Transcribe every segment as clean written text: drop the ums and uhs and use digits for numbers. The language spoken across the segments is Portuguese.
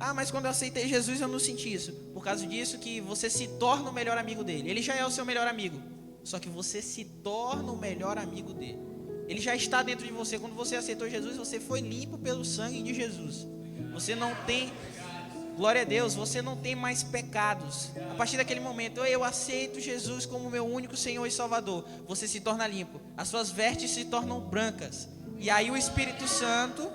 Ah, mas quando eu aceitei Jesus eu não senti isso. Por causa disso que você se torna o melhor amigo dele. Ele já é o seu melhor amigo, só que você se torna o melhor amigo dele. Ele já está dentro de você. Quando você aceitou Jesus, você foi limpo pelo sangue de Jesus. Você não tem, glória a Deus, você não tem mais pecados. A partir daquele momento, eu aceito Jesus como meu único Senhor e Salvador. Você se torna limpo. As suas vestes se tornam brancas. E aí o Espírito Santo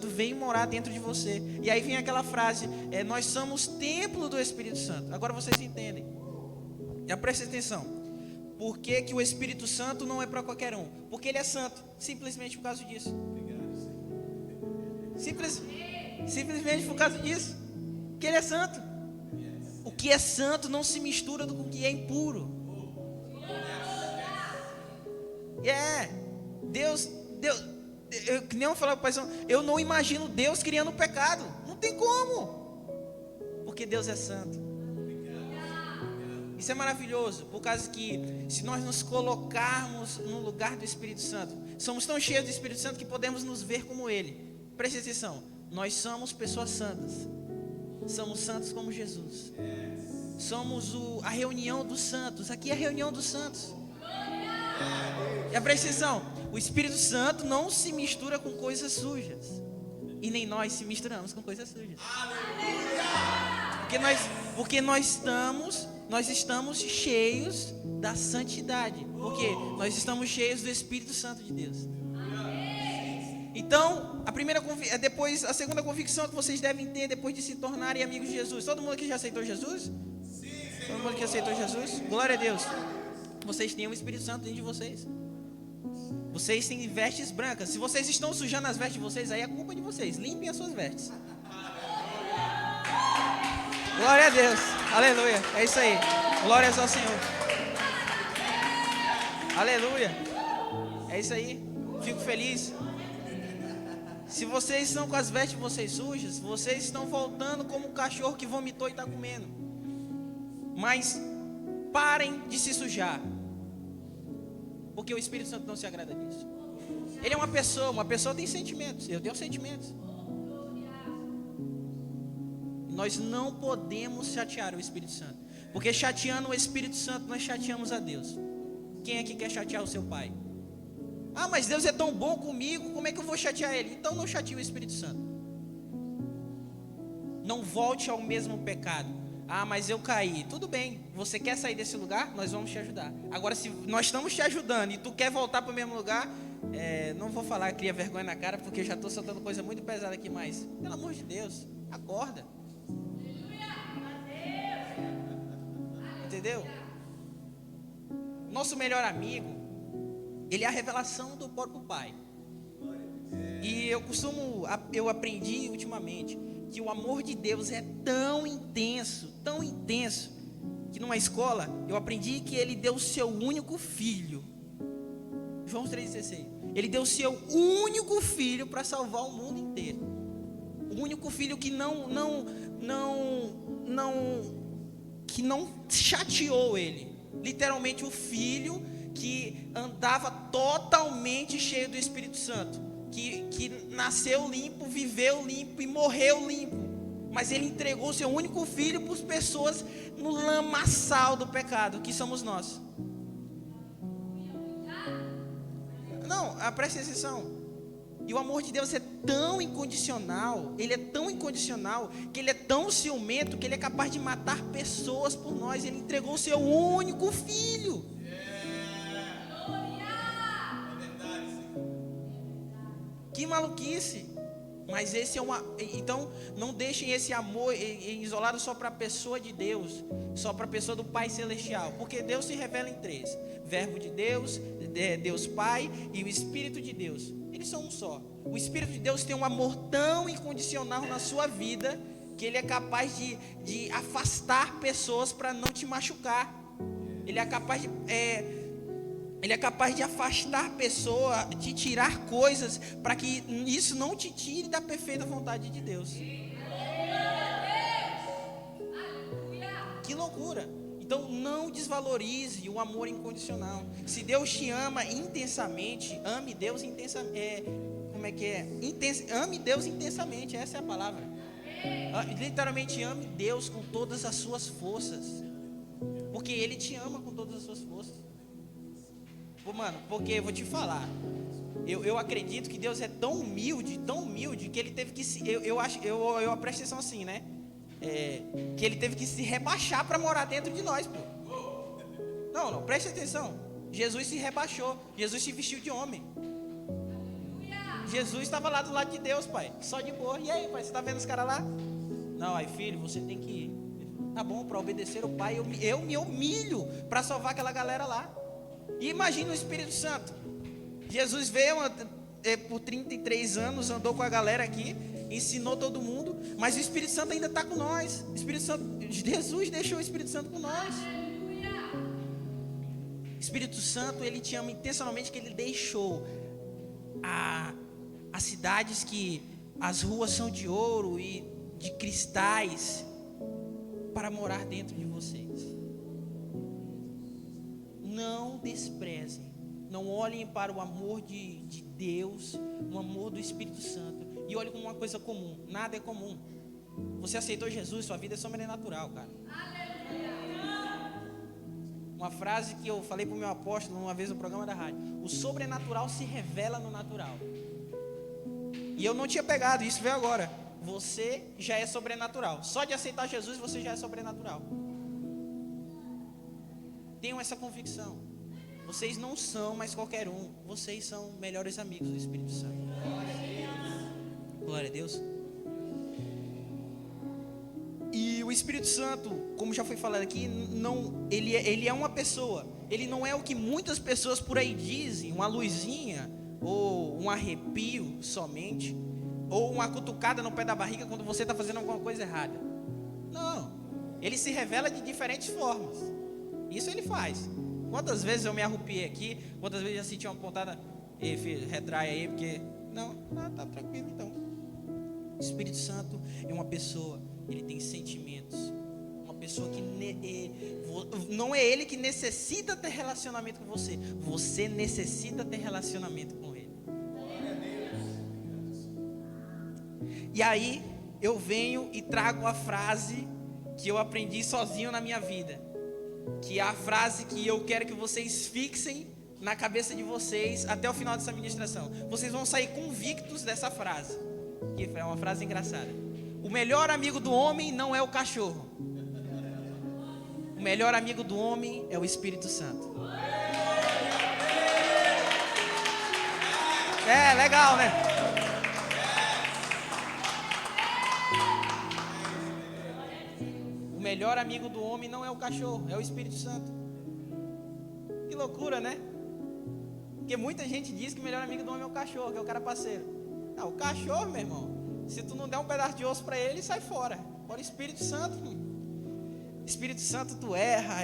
vem morar dentro de você. E aí vem aquela frase, nós somos templo do Espírito Santo. Agora vocês entendem. Já presta atenção. Por que que o Espírito Santo não é para qualquer um? Porque ele é santo, simplesmente por causa disso. Simplesmente por causa disso. Que ele é santo. O que é santo não se mistura com o que é impuro. Deus, que nem eu falava para o pai, eu não imagino Deus criando pecado. Não tem como. Porque Deus é santo. Isso é maravilhoso, por causa que se nós nos colocarmos no lugar do Espírito Santo, somos tão cheios do Espírito Santo que podemos nos ver como Ele. Preste atenção, nós somos pessoas santas. Somos santos como Jesus. Somos a reunião dos santos. Aqui é a reunião dos santos. E preste atenção, o Espírito Santo não se mistura com coisas sujas. E nem nós se misturamos com coisas sujas. Porque nós estamos cheios da santidade. Porque nós estamos cheios do Espírito Santo de Deus. Então, a segunda convicção que vocês devem ter depois de se tornarem amigos de Jesus. Todo mundo aqui já aceitou Jesus? Sim. Todo mundo aqui aceitou Jesus? Glória a Deus. Vocês têm o Espírito Santo dentro de vocês. Vocês têm vestes brancas. Se vocês estão sujando as vestes de vocês, aí é culpa de vocês. Limpem as suas vestes. Glória a Deus. Aleluia. É isso aí. Glórias ao Senhor. Aleluia. É isso aí. Fico feliz. Se vocês estão com as vestes de vocês sujas, vocês estão voltando como um cachorro que vomitou e está comendo. Mas parem de se sujar. Porque o Espírito Santo não se agrada disso. Ele é uma pessoa tem sentimentos. Eu tenho sentimentos. Nós não podemos chatear o Espírito Santo. Porque chateando o Espírito Santo, nós chateamos a Deus. Quem aqui quer chatear o seu pai? Ah, mas Deus é tão bom comigo, como é que eu vou chatear Ele? Então não chateie o Espírito Santo. Não volte ao mesmo pecado. Ah, mas eu caí. Tudo bem, você quer sair desse lugar? Nós vamos te ajudar. Agora, se nós estamos te ajudando e tu quer voltar para o mesmo lugar, não vou falar, cria vergonha na cara, porque eu já estou soltando coisa muito pesada aqui, mas pelo amor de Deus, acorda. Entendeu? Nosso melhor amigo, ele é a revelação do próprio Pai. E eu aprendi ultimamente que o amor de Deus é tão intenso, que numa escola eu aprendi que Ele deu o seu único filho. João 3,16. Ele deu o seu único filho para salvar o mundo inteiro. O único filho que não chateou Ele. Literalmente o filho que andava totalmente cheio do Espírito Santo, que nasceu limpo, viveu limpo e morreu limpo, mas Ele entregou o seu único filho para as pessoas no lamaçal do pecado, que somos nós. Não, preste atenção. E o amor de Deus é tão incondicional, Ele é tão incondicional, que Ele é tão ciumento, que Ele é capaz de matar pessoas por nós. Ele entregou o seu único filho. Que maluquice. Mas esse é então não deixem esse amor isolado só para a pessoa de Deus, só para a pessoa do Pai Celestial, porque Deus se revela em três: Verbo de Deus, Deus Pai e o Espírito de Deus. Eles são um só. O Espírito de Deus tem um amor tão incondicional na sua vida, que Ele é capaz de afastar pessoas para não te machucar. Ele é capaz de afastar pessoas, de tirar coisas, para que isso não te tire da perfeita vontade de Deus. Que loucura! Então não desvalorize o amor incondicional. Se Deus te ama intensamente, ame Deus intensamente. Ame Deus intensamente, essa é a palavra. Literalmente ame Deus com todas as suas forças. Porque Ele te ama com todas as suas forças. Pô, mano, porque eu vou te falar. Eu acredito que Deus é tão humilde, que Ele teve que se... Eu presto atenção assim, né? Que Ele teve que se rebaixar para morar dentro de nós, pô. Não, preste atenção. Jesus se rebaixou. Jesus se vestiu de homem. Jesus estava lá do lado de Deus, pai. Só de boa. E aí, pai, você está vendo os caras lá? Não, aí, filho, você tem que ir. Tá bom, para obedecer o pai, eu me humilho para salvar aquela galera lá. E imagina o Espírito Santo. Jesus veio por 33 anos, andou com a galera aqui, ensinou todo mundo, mas o Espírito Santo ainda está com nós. Jesus deixou o Espírito Santo com nós. Espírito Santo, Ele te ama intencionalmente, que Ele deixou as cidades que as ruas são de ouro e de cristais para morar dentro de vocês. Não desprezem, não olhem para o amor de Deus, o amor do Espírito Santo, e olhem como uma coisa comum. Nada é comum. Você aceitou Jesus, sua vida é sobrenatural, cara. Uma frase que eu falei para o meu apóstolo uma vez no programa da rádio: o sobrenatural se revela no natural. E eu não tinha pegado, isso veio agora. Você já é sobrenatural. Só de aceitar Jesus você já é sobrenatural. Tenham essa convicção. Vocês não são mais qualquer um. Vocês são melhores amigos do Espírito Santo. Glória a Deus. E o Espírito Santo, como já foi falado aqui, ele é uma pessoa. Ele não é o que muitas pessoas por aí dizem, uma luzinha, ou um arrepio somente, ou uma cutucada no pé da barriga quando você está fazendo alguma coisa errada. Não, Ele se revela de diferentes formas. Isso Ele faz. Quantas vezes eu me arrupiei aqui, quantas vezes eu já senti uma pontada. Ei, filho, retrai aí, porque... Não, tá tranquilo então. O Espírito Santo é uma pessoa, ele tem sentimentos. Uma pessoa que não é ele que necessita ter relacionamento com você. Você necessita ter relacionamento com ele. E aí eu venho e trago a frase que eu aprendi sozinho na minha vida, que é a frase que eu quero que vocês fixem na cabeça de vocês até o final dessa ministração. Vocês vão sair convictos dessa frase, que é uma frase engraçada. O melhor amigo do homem não é o cachorro. O melhor amigo do homem é o Espírito Santo. É, legal, né? O melhor amigo do homem não é o cachorro, é o Espírito Santo. Que loucura, né? Porque muita gente diz que o melhor amigo do homem é o cachorro, que é o cara parceiro. Ah, o cachorro, meu irmão, se tu não der um pedaço de osso para ele, sai fora. Agora o Espírito Santo, Espírito Santo, tu erra.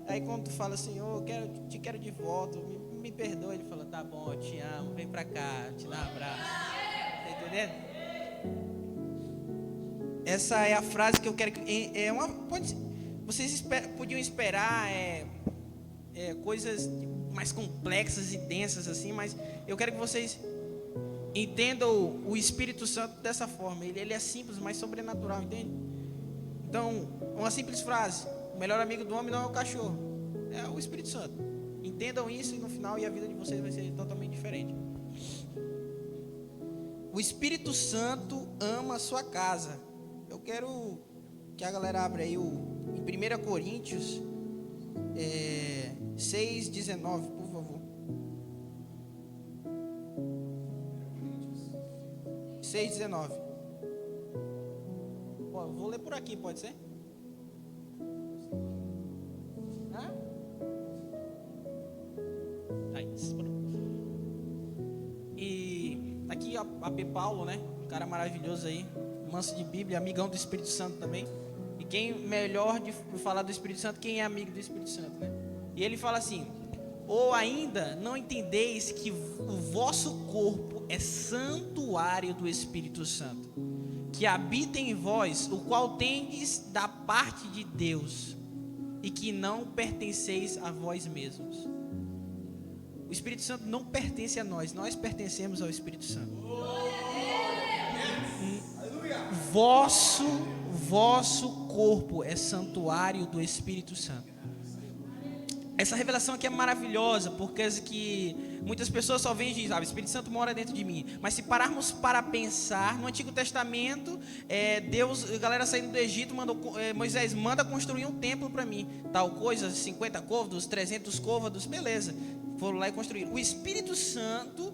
Aí quando tu fala assim, te quero de volta, me perdoa, ele fala, tá bom, eu te amo, vem pra cá, te dá um abraço. Tá entendendo? Essa é a frase que eu quero que... vocês podiam esperar coisas mais complexas e densas assim, mas eu quero que vocês entendam o Espírito Santo dessa forma. Ele é simples, mas sobrenatural, entende? Então, uma simples frase: o melhor amigo do homem não é o cachorro, é o Espírito Santo. Entendam isso e no final a vida de vocês vai ser totalmente diferente. O Espírito Santo ama a sua casa. Eu quero que a galera abra aí em 1 Coríntios 6:19, por favor. 6:19. Vou ler por aqui, pode ser? E aqui a P. Paulo, né? Um cara maravilhoso aí, manso de Bíblia, amigão do Espírito Santo também. E quem melhor de falar do Espírito Santo, quem é amigo do Espírito Santo, né? E ele fala assim: ou ainda não entendeis que o vosso corpo é santuário do Espírito Santo, que habita em vós, o qual tendes da parte de Deus, e que não pertenceis a vós mesmos. O Espírito Santo não pertence a nós, nós pertencemos ao Espírito Santo. vosso corpo é santuário do Espírito Santo. Essa revelação aqui é maravilhosa, porque que muitas pessoas só veem e dizem, o Espírito Santo mora dentro de mim. Mas se pararmos para pensar, no Antigo Testamento, Deus, a galera saindo do Egito, Moisés manda construir um templo para mim. Tal coisa, 50 côvados, 300 côvados, beleza. Foram lá e construíram. O Espírito Santo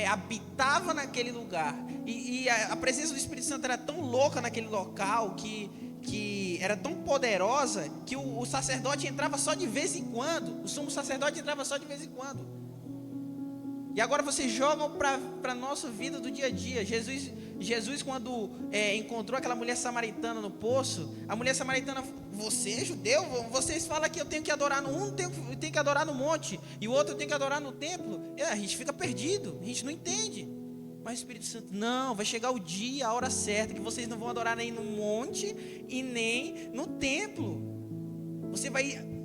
habitava naquele lugar. E a presença do Espírito Santo era tão louca naquele local que era tão poderosa que o sacerdote entrava só de vez em quando. O sumo sacerdote entrava só de vez em quando. E agora vocês jogam para a nossa vida do dia a dia. Jesus quando encontrou aquela mulher samaritana no poço, a mulher samaritana, você é judeu? Vocês falam que eu tenho que adorar no um, tenho que adorar no monte, e o outro eu tenho que adorar no templo. A gente fica perdido, a gente não entende. Mas o Espírito Santo, não, vai chegar o dia, a hora certa, que vocês não vão adorar nem no monte e nem no templo. Você vai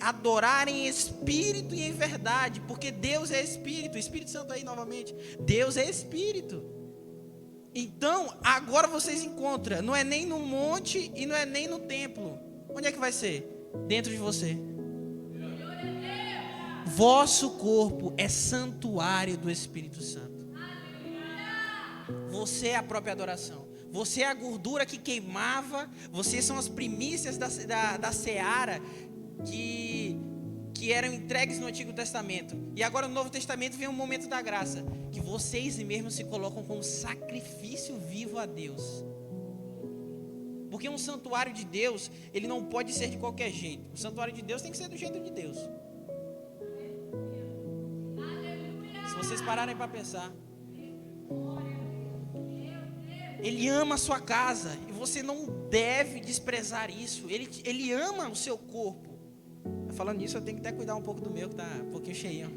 adorar em espírito e em verdade, porque Deus é espírito. O Espírito Santo aí novamente, Deus é espírito. Então, agora vocês encontram, não é nem no monte e não é nem no templo. Onde é que vai ser? Dentro de você. Vosso corpo é santuário do Espírito Santo. Você é a própria adoração. Você é a gordura que queimava. Vocês são as primícias da seara que eram entregues no Antigo Testamento. E agora no Novo Testamento vem um momento da graça, que vocês mesmos se colocam como sacrifício vivo a Deus. Porque um santuário de Deus, ele não pode ser de qualquer jeito. O santuário de Deus tem que ser do jeito de Deus. Se vocês pararem para pensar, Ele ama a sua casa e você não deve desprezar isso. Ele ama o seu corpo. Falando nisso, eu tenho que até cuidar um pouco do meu, que tá um pouquinho cheio.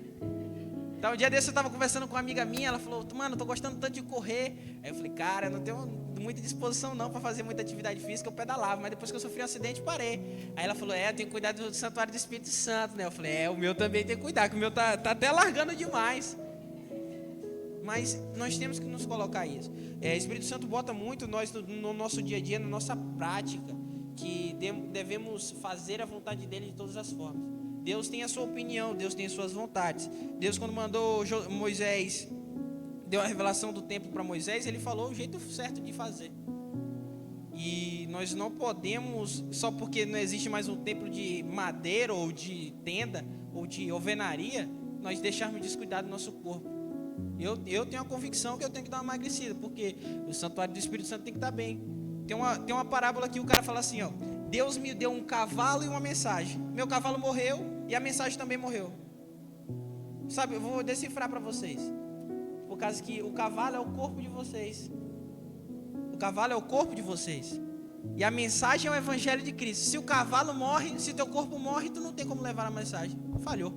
Então, um dia desse eu estava conversando com uma amiga minha, ela falou, mano, eu tô gostando tanto de correr. Aí eu falei, cara, eu não tenho muita disposição não para fazer muita atividade física, eu pedalava, mas depois que eu sofri um acidente, parei. Aí ela falou, eu tenho que cuidar do santuário do Espírito Santo, né? Eu falei, o meu também tem que cuidar, que o meu tá até largando demais. Mas nós temos que nos colocar isso. O Espírito Santo bota muito nós no nosso dia a dia, na nossa prática, que devemos fazer a vontade dele de todas as formas. Deus tem a sua opinião, Deus tem as suas vontades. Deus, quando mandou Moisés, deu a revelação do templo para Moisés, ele falou o jeito certo de fazer. E nós não podemos, só porque não existe mais um templo de madeira ou de tenda ou de alvenaria, nós deixarmos descuidar do nosso corpo. Eu tenho a convicção que eu tenho que dar uma emagrecida, porque o santuário do Espírito Santo tem que estar bem. Tem uma parábola que o cara fala assim, Deus me deu um cavalo e uma mensagem. Meu cavalo morreu e a mensagem também morreu. Sabe, eu vou decifrar para vocês. Por causa que o cavalo é o corpo de vocês. O cavalo é o corpo de vocês. E a mensagem é o evangelho de Cristo. Se o cavalo morre, se teu corpo morre, tu não tem como levar a mensagem. Falhou.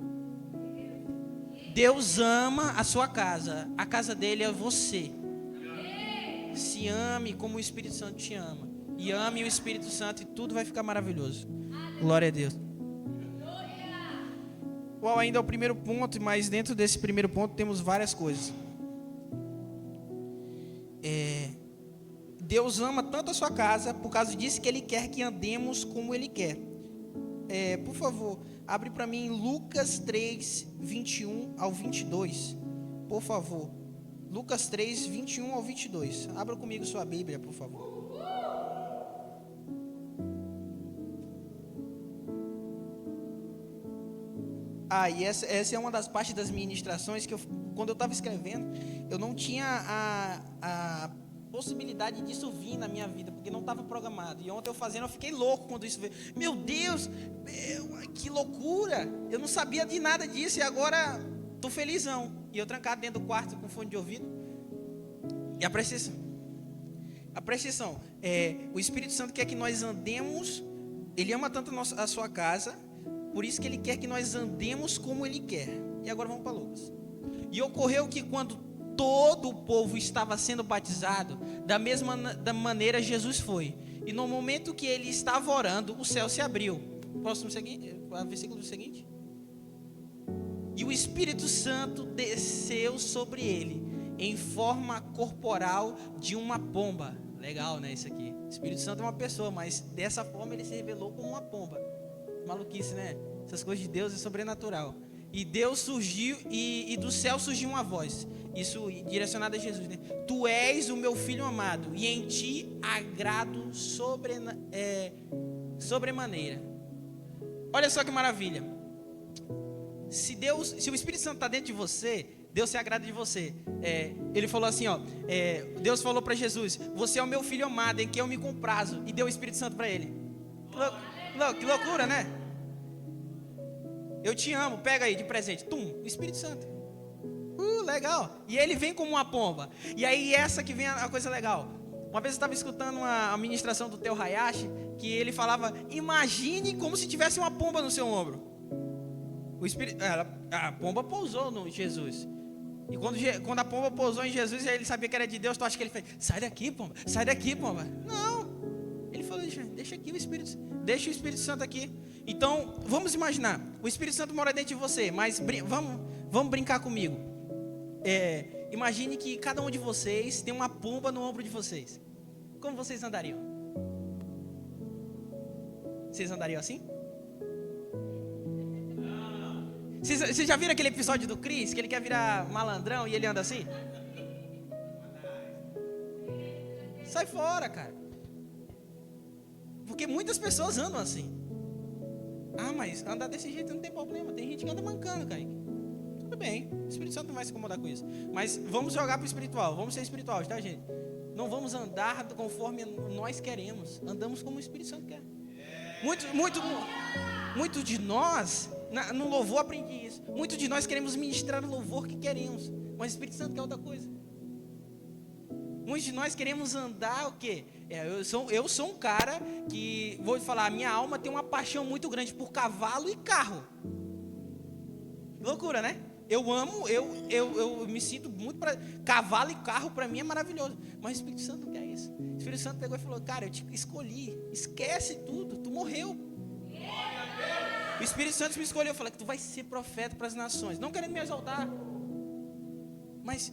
Deus ama a sua casa. A casa dele é você. Se ame como o Espírito Santo te ama. E ame o Espírito Santo e tudo vai ficar maravilhoso. Glória a Deus. Qual ainda é o primeiro ponto, mas dentro desse primeiro ponto temos várias coisas. Deus ama tanto a sua casa, por causa disso que Ele quer que andemos como Ele quer. Por favor, abre para mim Lucas 3, 21 ao 22. Por favor. Lucas 3, 21 ao 22. Abra comigo sua Bíblia, por favor. E essa é uma das partes das ministrações que quando eu estava escrevendo, eu não tinha a possibilidade disso vir na minha vida, porque não estava programado. E ontem eu fiquei louco quando isso veio. Meu Deus, que loucura! Eu não sabia de nada disso e agora estou felizão. E eu trancado dentro do quarto com fone de ouvido. E a presta atenção, o Espírito Santo quer que nós andemos. Ele ama tanto a sua casa, por isso que Ele quer que nós andemos como Ele quer. E agora vamos para Lucas. E ocorreu que quando todo o povo estava sendo batizado, da mesma maneira Jesus foi. E no momento que ele estava orando, o céu se abriu. Versículo seguinte. E o Espírito Santo desceu sobre ele, em forma corporal de uma pomba. Legal, né, isso aqui. O Espírito Santo é uma pessoa, mas dessa forma ele se revelou como uma pomba. Maluquice, né? Essas coisas de Deus é sobrenatural. E Deus surgiu, e do céu surgiu uma voz. Isso direcionado a Jesus, né? Tu és o meu filho amado, e em ti agrado sobremaneira. Olha só que maravilha. Se o Espírito Santo está dentro de você, Deus se agrada de você. Ele falou assim, ó. Deus falou para Jesus: você é o meu filho amado, em quem eu me comprazo. E deu o Espírito Santo para ele. Que loucura, né? Eu te amo, pega aí de presente. Tum, Espírito Santo. Legal. E ele vem como uma pomba. E aí essa que vem a coisa legal. Uma vez eu estava escutando a ministração do Teo Hayashi, que ele falava: imagine como se tivesse uma pomba no seu ombro. A pomba pousou no Jesus. E quando a pomba pousou em Jesus, ele sabia que era de Deus. Tu acha que ele fez: sai daqui, pomba, sai daqui, pomba? Não. Ele falou: deixa aqui o Espírito, deixa o Espírito Santo aqui. Então, vamos imaginar, o Espírito Santo mora dentro de você, mas vamos brincar comigo. Imagine que cada um de vocês tem uma pomba no ombro de vocês. Como vocês andariam? Vocês andariam assim? Vocês já viram aquele episódio do Chris, que ele quer virar malandrão e ele anda assim? Sai fora, cara. Porque muitas pessoas andam assim. Mas andar desse jeito não tem problema. Tem gente que anda mancando, cara. Tudo bem, o Espírito Santo não vai se incomodar com isso. Mas vamos jogar para o espiritual. Vamos ser espirituais, tá, gente? Não vamos andar conforme nós queremos. Andamos como o Espírito Santo quer. Muito de nós, no louvor aprendi isso. Muito de nós queremos ministrar o louvor que queremos, mas o Espírito Santo quer outra coisa. Muitos de nós queremos andar o quê? Eu sou um cara que, vou falar, a minha alma tem uma paixão muito grande por cavalo e carro. Loucura, né? Eu amo, eu me sinto muito para cavalo e carro, para mim é maravilhoso. Mas o Espírito Santo não quer isso. O Espírito Santo pegou e falou: cara, eu te escolhi, esquece tudo, tu morreu. O Espírito Santo me escolheu, eu falei que tu vai ser profeta para as nações. Não querendo me exaltar, mas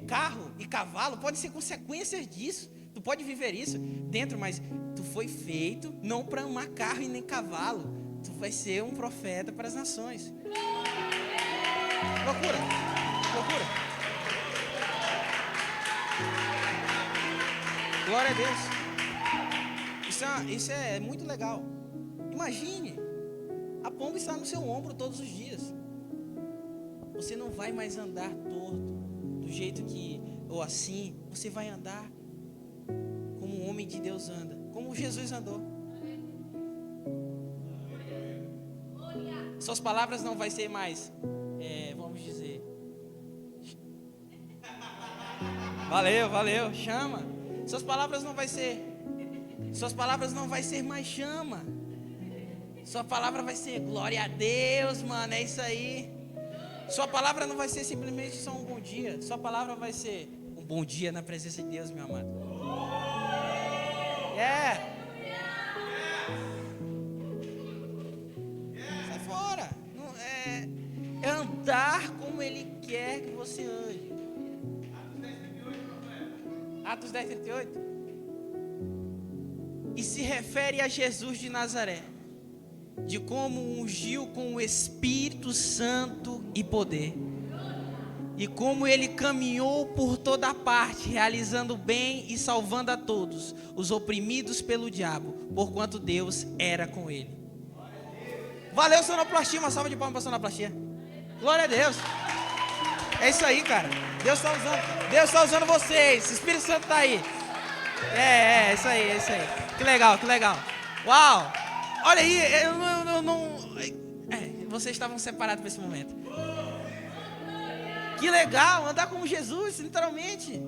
carro e cavalo podem ser consequências disso. Tu pode viver isso dentro, mas tu foi feito não para amar carro e nem cavalo. Tu vai ser um profeta para as nações. Loucura. Glória a Deus. Isso é muito legal. Imagine, a pomba está no seu ombro todos os dias. Você não vai mais andar torto, do jeito que, ou assim. Você vai andar como um homem de Deus anda, como Jesus andou. Suas palavras não vai ser mais, vamos dizer, valeu, chama. Suas palavras não vai ser mais chama. Sua palavra vai ser glória a Deus, mano, é isso aí. Sua palavra não vai ser simplesmente só um bom dia. Sua palavra vai ser um bom dia na presença de Deus, meu amado. Sai fora. É andar como Ele quer que você ande. Atos 10:38. E se refere a Jesus de Nazaré, de como ungiu com o Espírito Santo e poder, e como ele caminhou por toda parte, realizando bem e salvando a todos os oprimidos pelo diabo, porquanto Deus era com ele. Valeu, sonoplastia, uma salva de palmas para a sonoplastia. Glória a Deus. É isso aí, cara. Deus está usando vocês. O Espírito Santo está aí. É isso aí. Que legal. Uau. Olha aí, vocês estavam separados para esse momento. Que legal, andar como Jesus, literalmente.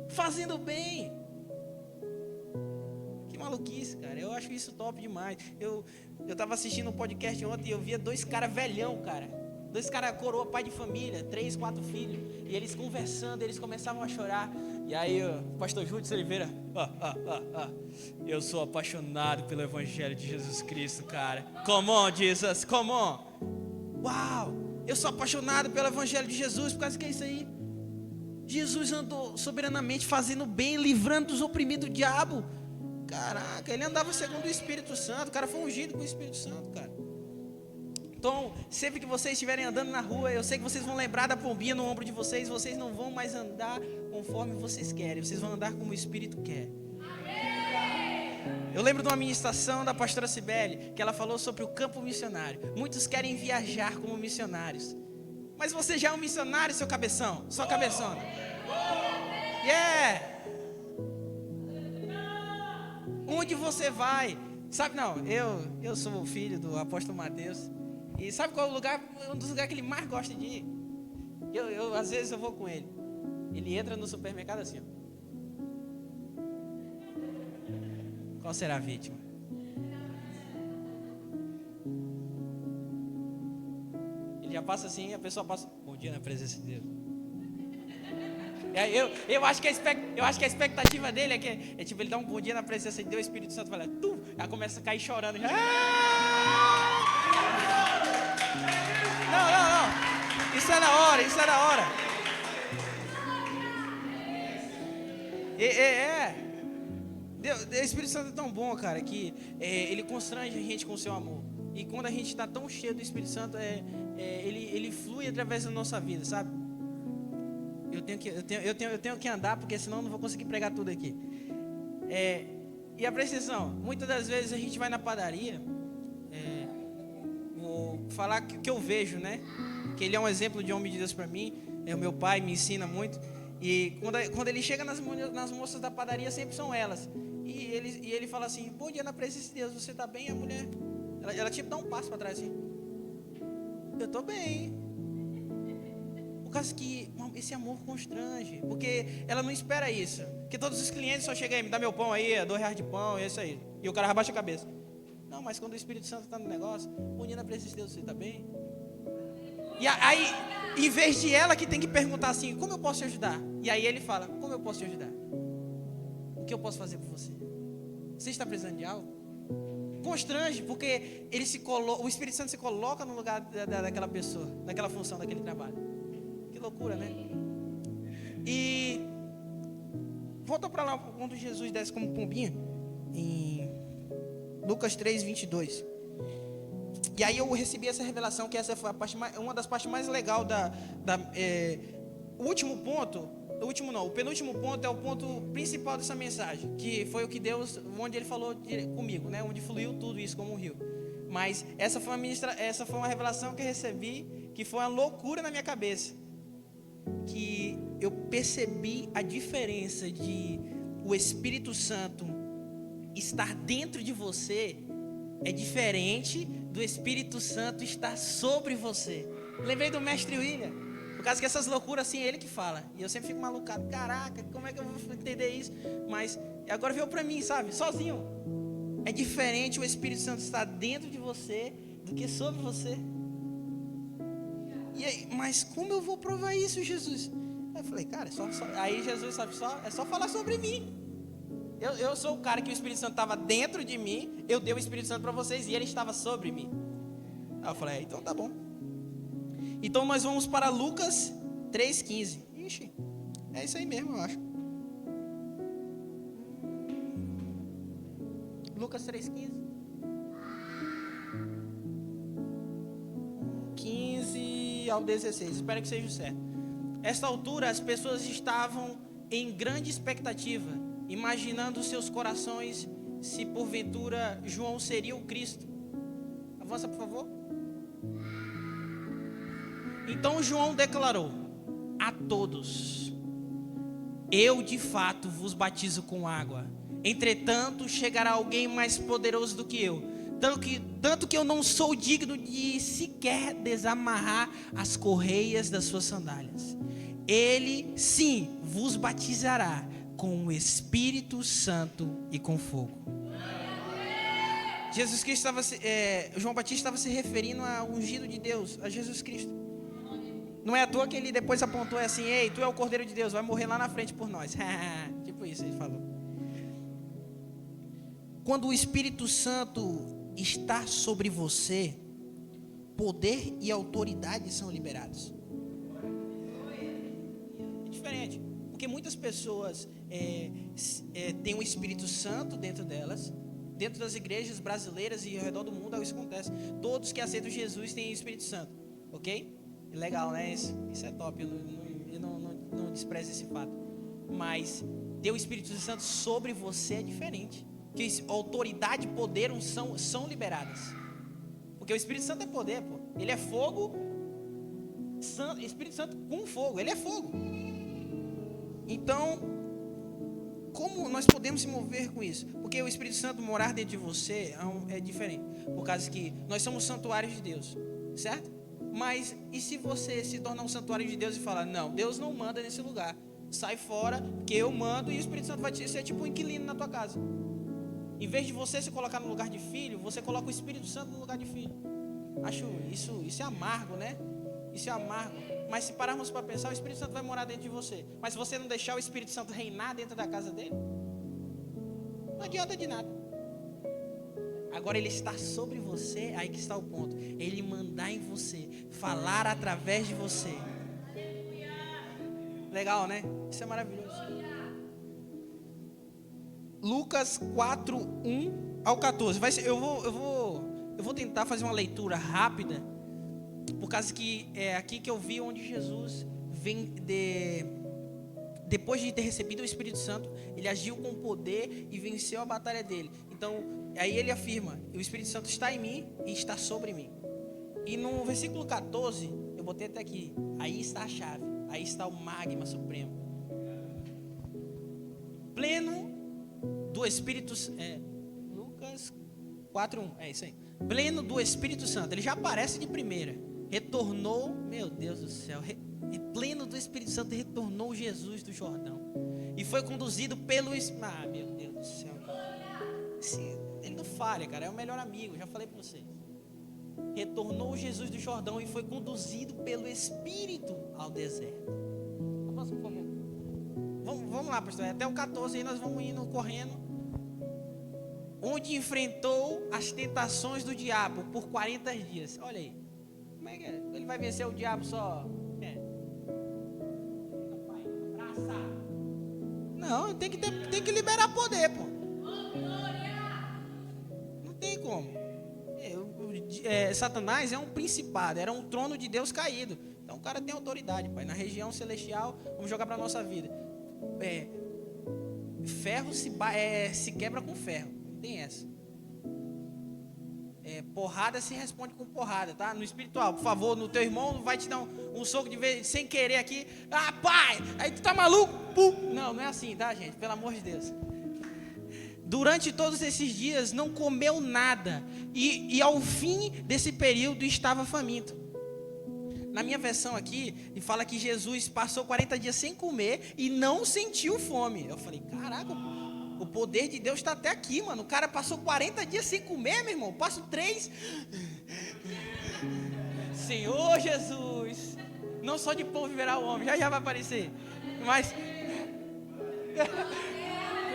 Fazendo bem. Que maluquice, cara. Eu acho isso top demais. Eu estava assistindo um podcast ontem e eu via 2 caras velhão, cara. 2 caras coroa, pai de família, 3, 4 filhos. E eles conversando, eles começavam a chorar. E aí o pastor Júlio Oliveira: eu sou apaixonado pelo Evangelho de Jesus Cristo, cara. Come on, Jesus, come on. Uau, eu sou apaixonado pelo Evangelho de Jesus. Por causa que é isso aí? Jesus andou soberanamente fazendo bem, livrando dos oprimidos do diabo. Caraca, ele andava segundo o Espírito Santo. O cara foi ungido com o Espírito Santo, cara. Então, sempre que vocês estiverem andando na rua, eu sei que vocês vão lembrar da pombinha no ombro de vocês. Vocês não vão mais andar conforme vocês querem. Vocês vão andar como o Espírito quer. Eu lembro de uma ministração da pastora Cibele, que ela falou sobre o campo missionário. Muitos querem viajar como missionários. Mas você já é um missionário, seu cabeção, sua cabeçona. Yeah! Onde você vai? Sabe, não, eu sou o filho do apóstolo Mateus. E sabe qual é o lugar, um dos lugares que ele mais gosta de ir? Às vezes eu vou com ele. Ele entra no supermercado assim, ó. Qual será a vítima? Ele já passa assim, a pessoa passa, bom dia na presença de Deus. Eu acho que a expectativa dele é tipo, ele dá um bom dia na presença de Deus, o Espírito Santo vai lá, aí começa a cair chorando. Já. Não. Isso é na hora. O Espírito Santo é tão bom, cara, que ele constrange a gente com o seu amor. E quando a gente está tão cheio do Espírito Santo, ele flui através da nossa vida, sabe? Eu tenho que andar, porque senão eu não vou conseguir pregar tudo aqui. E a precisão, muitas das vezes a gente vai na padaria, vou falar que eu vejo, né? Que ele é um exemplo de homem de Deus para mim. O meu pai me ensina muito. E quando ele chega nas moças da padaria, sempre são elas. E ele fala assim, bom dia na presença de Deus, você está bem? A mulher, ela tipo dá um passo para trás assim, eu estou bem. Por causa que esse amor constrange, porque ela não espera isso. Porque todos os clientes só chegam aí, me dá meu pão aí, R$2 de pão, é isso aí. E o cara abaixa a cabeça. Não, mas quando o Espírito Santo está no negócio, bom dia na presença de Deus, você está bem? E aí, em vez de ela que tem que perguntar assim, como eu posso te ajudar? E aí ele fala, como eu posso te ajudar? O que eu posso fazer por você? Você está precisando de algo? Constrange, porque o Espírito Santo se coloca no lugar daquela pessoa, daquela função, daquele trabalho. Que loucura, né? E volta para lá quando Jesus desce como pombinha, em Lucas 3:22. E aí eu recebi essa revelação, que essa foi uma das partes mais legais o último ponto. O penúltimo ponto é o ponto principal dessa mensagem, que foi o que Deus, onde Ele falou comigo, né? Onde fluiu tudo isso como um rio. Mas essa foi uma revelação que eu recebi, que foi uma loucura na minha cabeça, que eu percebi a diferença de o Espírito Santo estar dentro de você é diferente do Espírito Santo estar sobre você. Lembrei do mestre William. Por causa que essas loucuras assim, é ele que fala. E eu sempre fico malucado. Caraca, como é que eu vou entender isso? Mas agora veio pra mim, sabe? Sozinho. É diferente o Espírito Santo estar dentro de você do que sobre você. E aí, mas como eu vou provar isso, Jesus? Aí eu falei, cara, aí Jesus, sabe, é só falar sobre mim. Eu sou o cara que o Espírito Santo estava dentro de mim. Eu dei o Espírito Santo para vocês e ele estava sobre mim. Aí eu falei, então tá bom. Então nós vamos para Lucas 3:15. Ixi, é isso aí mesmo, eu acho. Lucas 3:15. 15 ao 16. Espero que seja certo. Esta altura as pessoas estavam em grande expectativa, imaginando seus corações se porventura João seria o Cristo. Avança, por favor. Então João declarou a todos: eu de fato vos batizo com água, entretanto chegará alguém mais poderoso do que eu, tanto que eu não sou digno de sequer desamarrar as correias das suas sandálias. Ele sim vos batizará com o Espírito Santo e com fogo. Jesus Cristo João Batista estava se referindo ao ungido de Deus, a Jesus Cristo. Não é à toa que ele depois apontou assim: ei, tu é o Cordeiro de Deus, vai morrer lá na frente por nós. Tipo isso, ele falou. Quando o Espírito Santo está sobre você, poder e autoridade são liberados. É diferente. pessoas têm o Espírito Santo dentro delas. Dentro das igrejas brasileiras e ao redor do mundo, isso acontece. Todos que aceitam Jesus têm o Espírito Santo, ok? Legal, né? Isso é top, eu não desprezo esse fato. Mas ter o Espírito Santo sobre você é diferente. Que autoridade e poder são liberadas. Porque o Espírito Santo é poder, pô. Ele é fogo, Espírito Santo com fogo, ele é fogo. Então, como nós podemos se mover com isso? Porque o Espírito Santo morar dentro de você é diferente. Por causa que nós somos santuários de Deus, certo? Mas e se você se tornar um santuário de Deus e falar, não, Deus não manda nesse lugar, sai fora, que eu mando, e o Espírito Santo vai ser tipo um inquilino na tua casa. Em vez de você se colocar no lugar de filho, você coloca o Espírito Santo no lugar de filho. Acho isso é amargo, né? Isso é amargo. Mas se pararmos para pensar, o Espírito Santo vai morar dentro de você. Mas se você não deixar o Espírito Santo reinar dentro da casa dele, não adianta de nada. Agora ele está sobre você, aí que está o ponto. Ele mandar em você, falar através de você. Legal, né? Isso é maravilhoso. Lucas 4, 1 ao 14. Eu vou tentar fazer uma leitura rápida, por causa que é aqui que eu vi onde Jesus vem depois de ter recebido o Espírito Santo, ele agiu com poder e venceu a batalha dele. Então, aí ele afirma, o Espírito Santo está em mim e está sobre mim. E no versículo 14, eu botei até aqui, aí está a chave, aí está o magma supremo. Pleno do Espírito, Lucas 4:1, é isso aí. Pleno do Espírito Santo, ele já aparece de primeira. Retornou, meu Deus do céu, pleno do Espírito Santo, retornou Jesus do Jordão e foi conduzido pelo meu Deus do céu. Ele não falha, cara, é o melhor amigo, já falei para vocês. Retornou Jesus do Jordão e foi conduzido pelo Espírito ao deserto. Avança, por favor. Vamos lá, pastor, até o 14 aí nós vamos indo correndo. Onde enfrentou as tentações do diabo por 40 dias. Olha aí, como é que é? Ele vai vencer o diabo só? Não, tem que liberar poder, pô. Não tem como. Satanás é um principado, era um trono de Deus caído. Então o cara tem autoridade, pai. Na região celestial, vamos jogar para a nossa vida. Ferro se quebra com ferro. Não tem essa. Porrada se responde com porrada, tá? No espiritual, por favor, no teu irmão vai te dar um soco de vez sem querer aqui. Ah, pai, aí tu tá maluco? Não é assim, tá, gente? Pelo amor de Deus. Durante todos esses dias não comeu nada e ao fim desse período estava faminto. Na minha versão aqui, fala que Jesus passou 40 dias sem comer e não sentiu fome. Eu falei, caraca, o poder de Deus está até aqui, mano. O cara passou 40 dias sem comer, meu irmão. Eu passo 3. Senhor Jesus, não só de pão viverá o homem. Já vai aparecer. Mas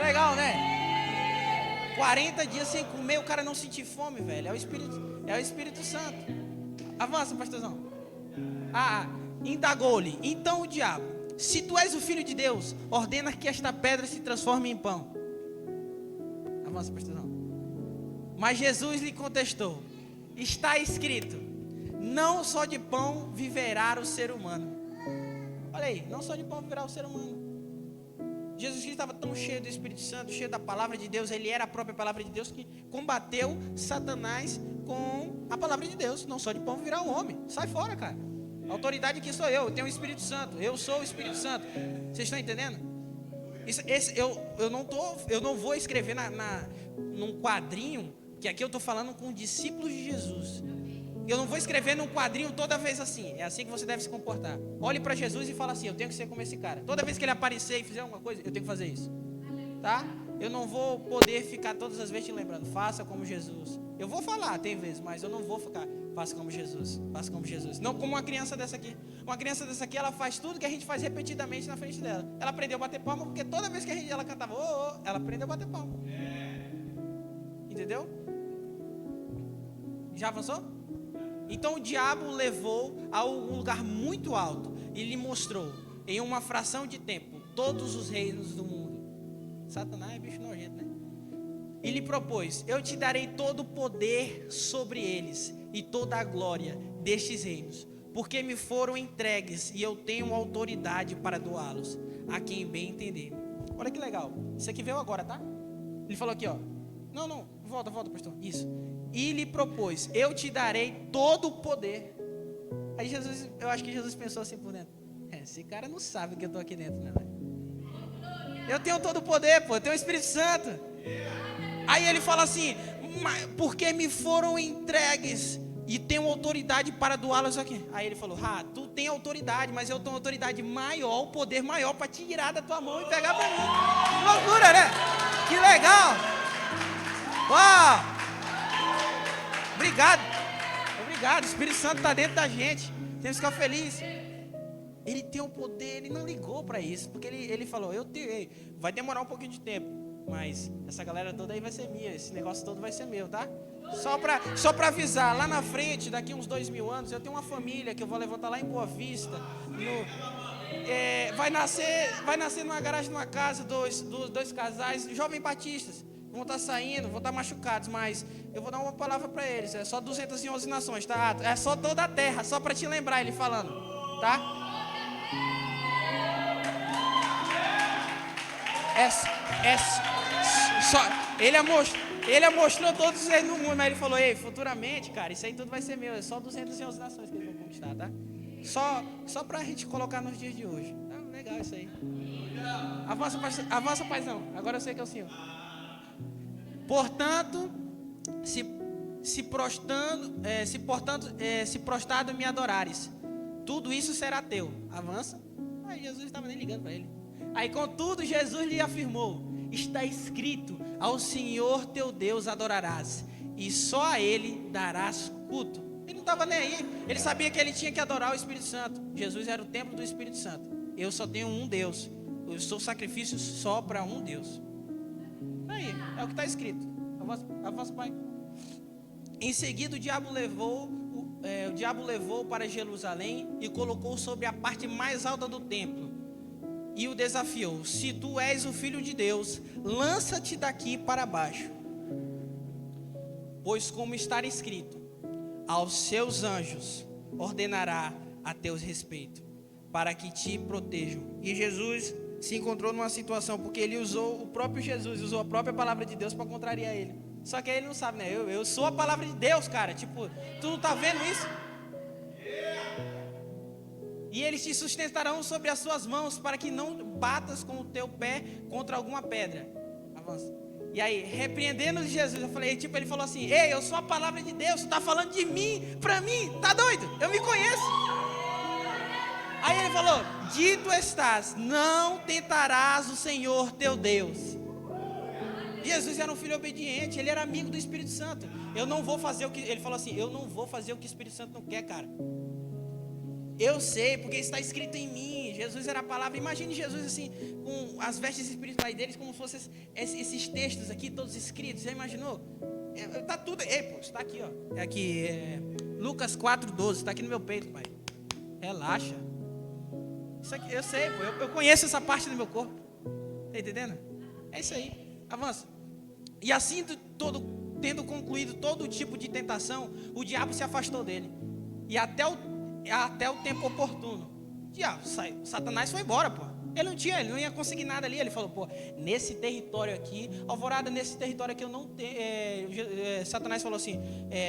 legal, né? 40 dias sem comer, o cara não sentir fome, velho. É o Espírito Santo. Avança, pastorzão. Indagou-lhe. Então o diabo: se tu és o filho de Deus, ordena que esta pedra se transforme em pão. Avança, pastorzão. Mas Jesus lhe contestou: está escrito, não só de pão viverá o ser humano. Olha aí, não só de pão viverá o ser humano. Jesus Cristo estava tão cheio do Espírito Santo, cheio da palavra de Deus, ele era a própria palavra de Deus, que combateu Satanás com a palavra de Deus. Não só de pão viverá o homem. Sai fora, cara. A autoridade aqui sou eu tenho o Espírito Santo, eu sou o Espírito Santo. Vocês estão entendendo? Eu não vou escrever num quadrinho, que aqui eu estou falando com discípulos de Jesus. Eu não vou escrever num quadrinho toda vez assim. É assim que você deve se comportar. Olhe para Jesus e fala assim: eu tenho que ser como esse cara. Toda vez que ele aparecer e fizer alguma coisa, eu tenho que fazer isso. Tá? Eu não vou poder ficar todas as vezes te lembrando: faça como Jesus. Eu vou falar, tem vezes, mas eu não vou ficar: faça como Jesus, faça como Jesus. Não como uma criança dessa aqui. Uma criança dessa aqui, ela faz tudo que a gente faz repetidamente na frente dela. Ela aprendeu a bater palma, porque toda vez que ela cantava ela aprendeu a bater palma. Entendeu? Já avançou? Então o diabo o levou a um lugar muito alto e lhe mostrou, em uma fração de tempo, todos os reinos do mundo. Satanás é bicho nojento, né? E lhe propôs: eu te darei todo o poder sobre eles e toda a glória destes reinos, porque me foram entregues e eu tenho autoridade para doá-los a quem bem entender. Olha que legal. Isso aqui veio agora, tá? Ele falou aqui, ó. Não, volta, pastor. Isso. E lhe propôs: eu te darei todo o poder. Aí Jesus, eu acho que Jesus pensou assim por dentro: esse cara não sabe que eu estou aqui dentro, né? Eu tenho todo o poder, pô, eu tenho o Espírito Santo. Aí ele fala assim: porque me foram entregues e tenho autoridade para doá-los aqui. Aí ele falou: tu tem autoridade, mas eu tenho autoridade maior, o poder maior para tirar da tua mão e pegar para mim. Que loucura, né? Que legal. Uau! Obrigado, o Espírito Santo está dentro da gente. Temos que ficar felizes. Ele tem o poder, ele não ligou para isso, porque ele falou: vai demorar um pouquinho de tempo, mas essa galera toda aí vai ser minha, esse negócio todo vai ser meu, tá? Só para avisar, lá na frente, daqui uns 2000 anos, eu tenho uma família que eu vou levantar lá em Boa Vista. Vai nascer numa garagem, numa casa, dois casais, jovens batistas. Vão estar saindo, vão estar machucados, mas eu vou dar uma palavra para eles. É só 211 nações, tá? É só toda a terra, só para te lembrar, ele falando, tá? Ele mostrou todos os reis no mundo, mas ele falou: futuramente, cara, isso aí tudo vai ser meu. É só 211 nações que eles vão conquistar, tá? Só pra gente colocar nos dias de hoje. Legal isso aí. Avança, paizão. Agora eu sei que é o Senhor. Portanto, se prostrado me adorares, tudo isso será teu. Avança. Aí Jesus estava nem ligando para ele. Aí, contudo, Jesus lhe afirmou: está escrito: ao Senhor teu Deus adorarás, e só a Ele darás culto. Ele não estava nem aí. Ele sabia que ele tinha que adorar o Espírito Santo. Jesus era o templo do Espírito Santo. Eu só tenho um Deus. Eu sou sacrifício só para um Deus. Aí, é o que está escrito. Avança, pai. Em seguida, o diabo levou para Jerusalém e colocou sobre a parte mais alta do templo. E o desafiou: se tu és o Filho de Deus, lança-te daqui para baixo. Pois como está escrito: aos seus anjos ordenará a teu respeito, para que te protejam. E Jesus se encontrou numa situação, porque o próprio Jesus usou a própria palavra de Deus para contrariar ele. Só que ele não sabe, né? Eu sou a palavra de Deus, cara. Tipo, tu não está vendo isso? E eles te sustentarão sobre as suas mãos, para que não batas com o teu pé contra alguma pedra. Avança. E aí, repreendendo Jesus, ele falou assim: eu sou a palavra de Deus, tu está falando de mim, para mim, tá doido? Eu me conheço. Aí ele falou: dito estás, não tentarás o Senhor teu Deus. Jesus era um filho obediente, ele era amigo do Espírito Santo. Eu não vou fazer o que, ele falou assim: eu não vou fazer o que o Espírito Santo não quer, cara. Eu sei, porque está escrito em mim. Jesus era a palavra. Imagine Jesus assim, com as vestes espirituais deles, como se fossem esses textos aqui, todos escritos. Já imaginou? Está tudo. Pô, está aqui, ó. É aqui, Lucas 4:12. Está aqui no meu peito, pai. Relaxa. Isso aqui, eu sei, pô. Eu conheço essa parte do meu corpo. Está entendendo? É isso aí. Avança. E assim, tendo concluído todo tipo de tentação, o diabo se afastou dele. E até o tempo oportuno, Satanás foi embora, pô. Ele não ia conseguir nada ali. Ele falou: pô, nesse território aqui, Alvorada, nesse território aqui eu não tenho. Satanás falou assim: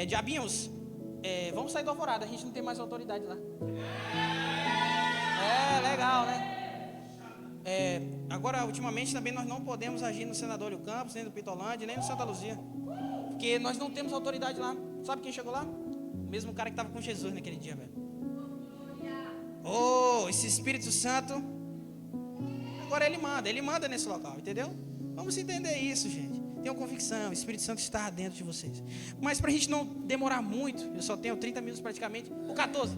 diabinhos, vamos sair do Alvorada, a gente não tem mais autoridade lá. Legal, né? Agora, ultimamente também nós não podemos agir no Senador Campos, nem no Pitolândia, nem no Santa Luzia, porque nós não temos autoridade lá. Sabe quem chegou lá? O mesmo cara que estava com Jesus naquele dia, velho. Esse Espírito Santo, agora ele manda nesse local, entendeu? Vamos entender isso, gente. Tenham convicção, o Espírito Santo está dentro de vocês. Mas para a gente não demorar muito, eu só tenho 30 minutos praticamente. O 14,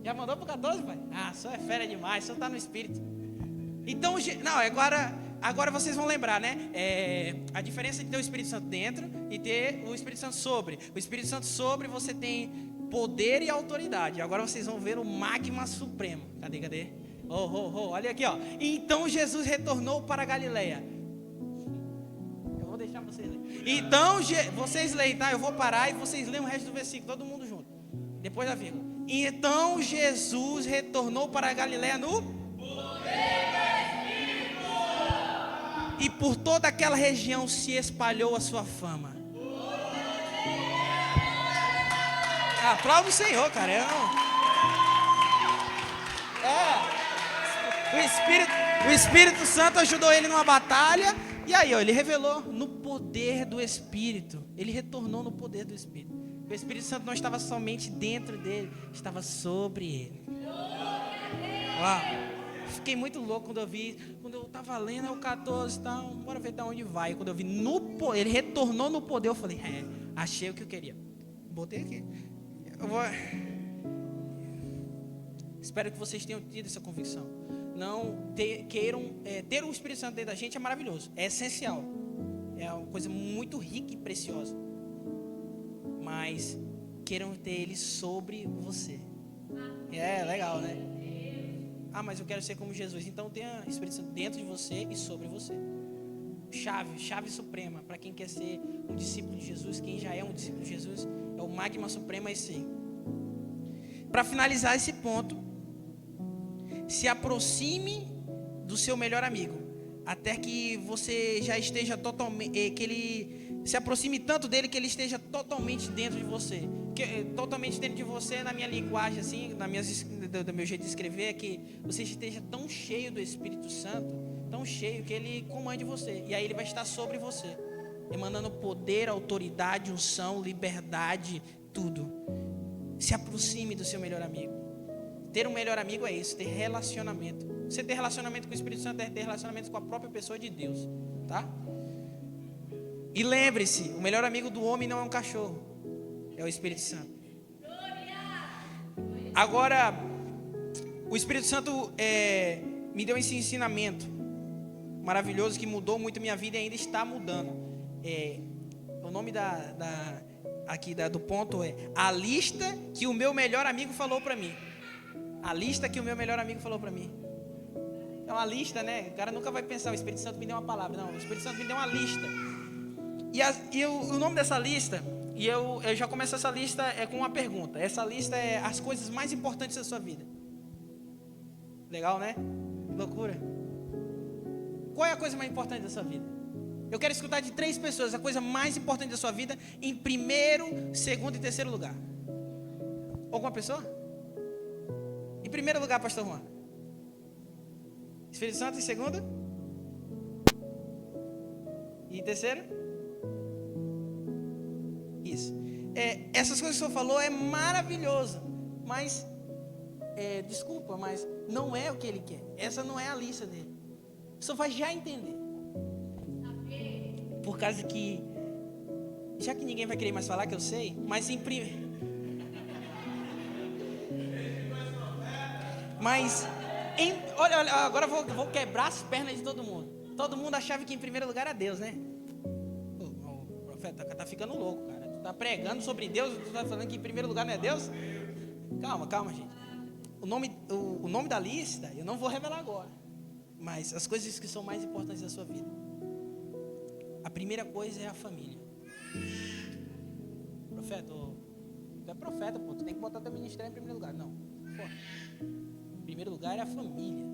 já mandou para o 14, pai? Só é fera demais, só está no Espírito. Então, não, agora vocês vão lembrar, né? A diferença de ter o Espírito Santo dentro e ter o Espírito Santo sobre. O Espírito Santo sobre, você tem poder e autoridade. Agora vocês vão ver o magma supremo. Cadê? Olha aqui, ó. Então Jesus retornou para a Galileia. Eu vou deixar vocês lerem. Então, vocês leem, tá? Eu vou parar e vocês leem o resto do versículo, todo mundo junto. Depois da vírgula. Então Jesus retornou para a Galileia no poder do Espírito. E por toda aquela região se espalhou a sua fama. Aplauda o Senhor, cara. O Espírito Santo ajudou ele numa batalha. E aí, ó, ele revelou no poder do Espírito. Ele retornou no poder do Espírito. O Espírito Santo não estava somente dentro dele, estava sobre ele. Uau. Fiquei muito louco quando eu vi. Quando eu estava lendo o 14 e tal, bora ver de onde vai. Quando eu vi ele retornou no poder, eu falei, achei o que eu queria. Botei aqui. Espero que vocês tenham tido essa convicção. Não queiram ter o Espírito Santo dentro da gente é maravilhoso, é essencial, é uma coisa muito rica e preciosa. Mas queiram ter ele sobre você. É legal, né? Mas eu quero ser como Jesus. Então tenha o Espírito Santo dentro de você e sobre você. Chave suprema para quem quer ser um discípulo de Jesus. Quem já é um discípulo de Jesus é o magma supremo, é esse aí. Para finalizar esse ponto, se aproxime do seu melhor amigo, até que você já esteja totalmente, que ele se aproxime tanto dele que ele esteja totalmente dentro de você. Totalmente dentro de você, na minha linguagem assim, do meu jeito de escrever, é que você esteja tão cheio do Espírito Santo, tão cheio que ele comande você, e aí ele vai estar sobre você, emanando poder, autoridade, unção, liberdade, tudo. Se aproxime do seu melhor amigo. Ter um melhor amigo é isso, ter relacionamento. Você ter relacionamento com o Espírito Santo é ter relacionamento com a própria pessoa de Deus, tá? E lembre-se, o melhor amigo do homem não é um cachorro, é o Espírito Santo. Agora, o Espírito Santo me deu esse ensinamento maravilhoso que mudou muito a minha vida e ainda está mudando. O nome do ponto é a lista que o meu melhor amigo falou para mim. A lista que o meu melhor amigo falou para mim. É uma lista, né? O cara nunca vai pensar, o Espírito Santo me deu uma palavra. Não, o Espírito Santo me deu uma lista. E o nome dessa lista, e eu já começo essa lista com uma pergunta. Essa lista é as coisas mais importantes da sua vida. Legal, né? Que loucura. Qual é a coisa mais importante da sua vida? Eu quero escutar de 3 pessoas a coisa mais importante da sua vida em primeiro, segundo e terceiro lugar. Alguma pessoa? Em primeiro lugar, pastor Juan. Espírito Santo em segundo? E em terceiro? Isso. Essas coisas que o senhor falou é maravilhoso. Mas, desculpa, mas não é o que ele quer. Essa não é a lista dele. O senhor vai já entender. Por causa que, já que ninguém vai querer mais falar que eu sei, mas em primeiro... olha, agora eu vou quebrar as pernas de todo mundo. Todo mundo achava que em primeiro lugar era Deus, né? O profeta tá ficando louco, cara. Tu tá pregando sobre Deus, tu tá falando que em primeiro lugar não é Deus? Calma, gente. O nome da lista eu não vou revelar agora, mas as coisas que são mais importantes da sua vida. A primeira coisa é a família. Profeta, tu é profeta, pô, tu tem que botar teu ministério em primeiro lugar. Não, em primeiro lugar é a família,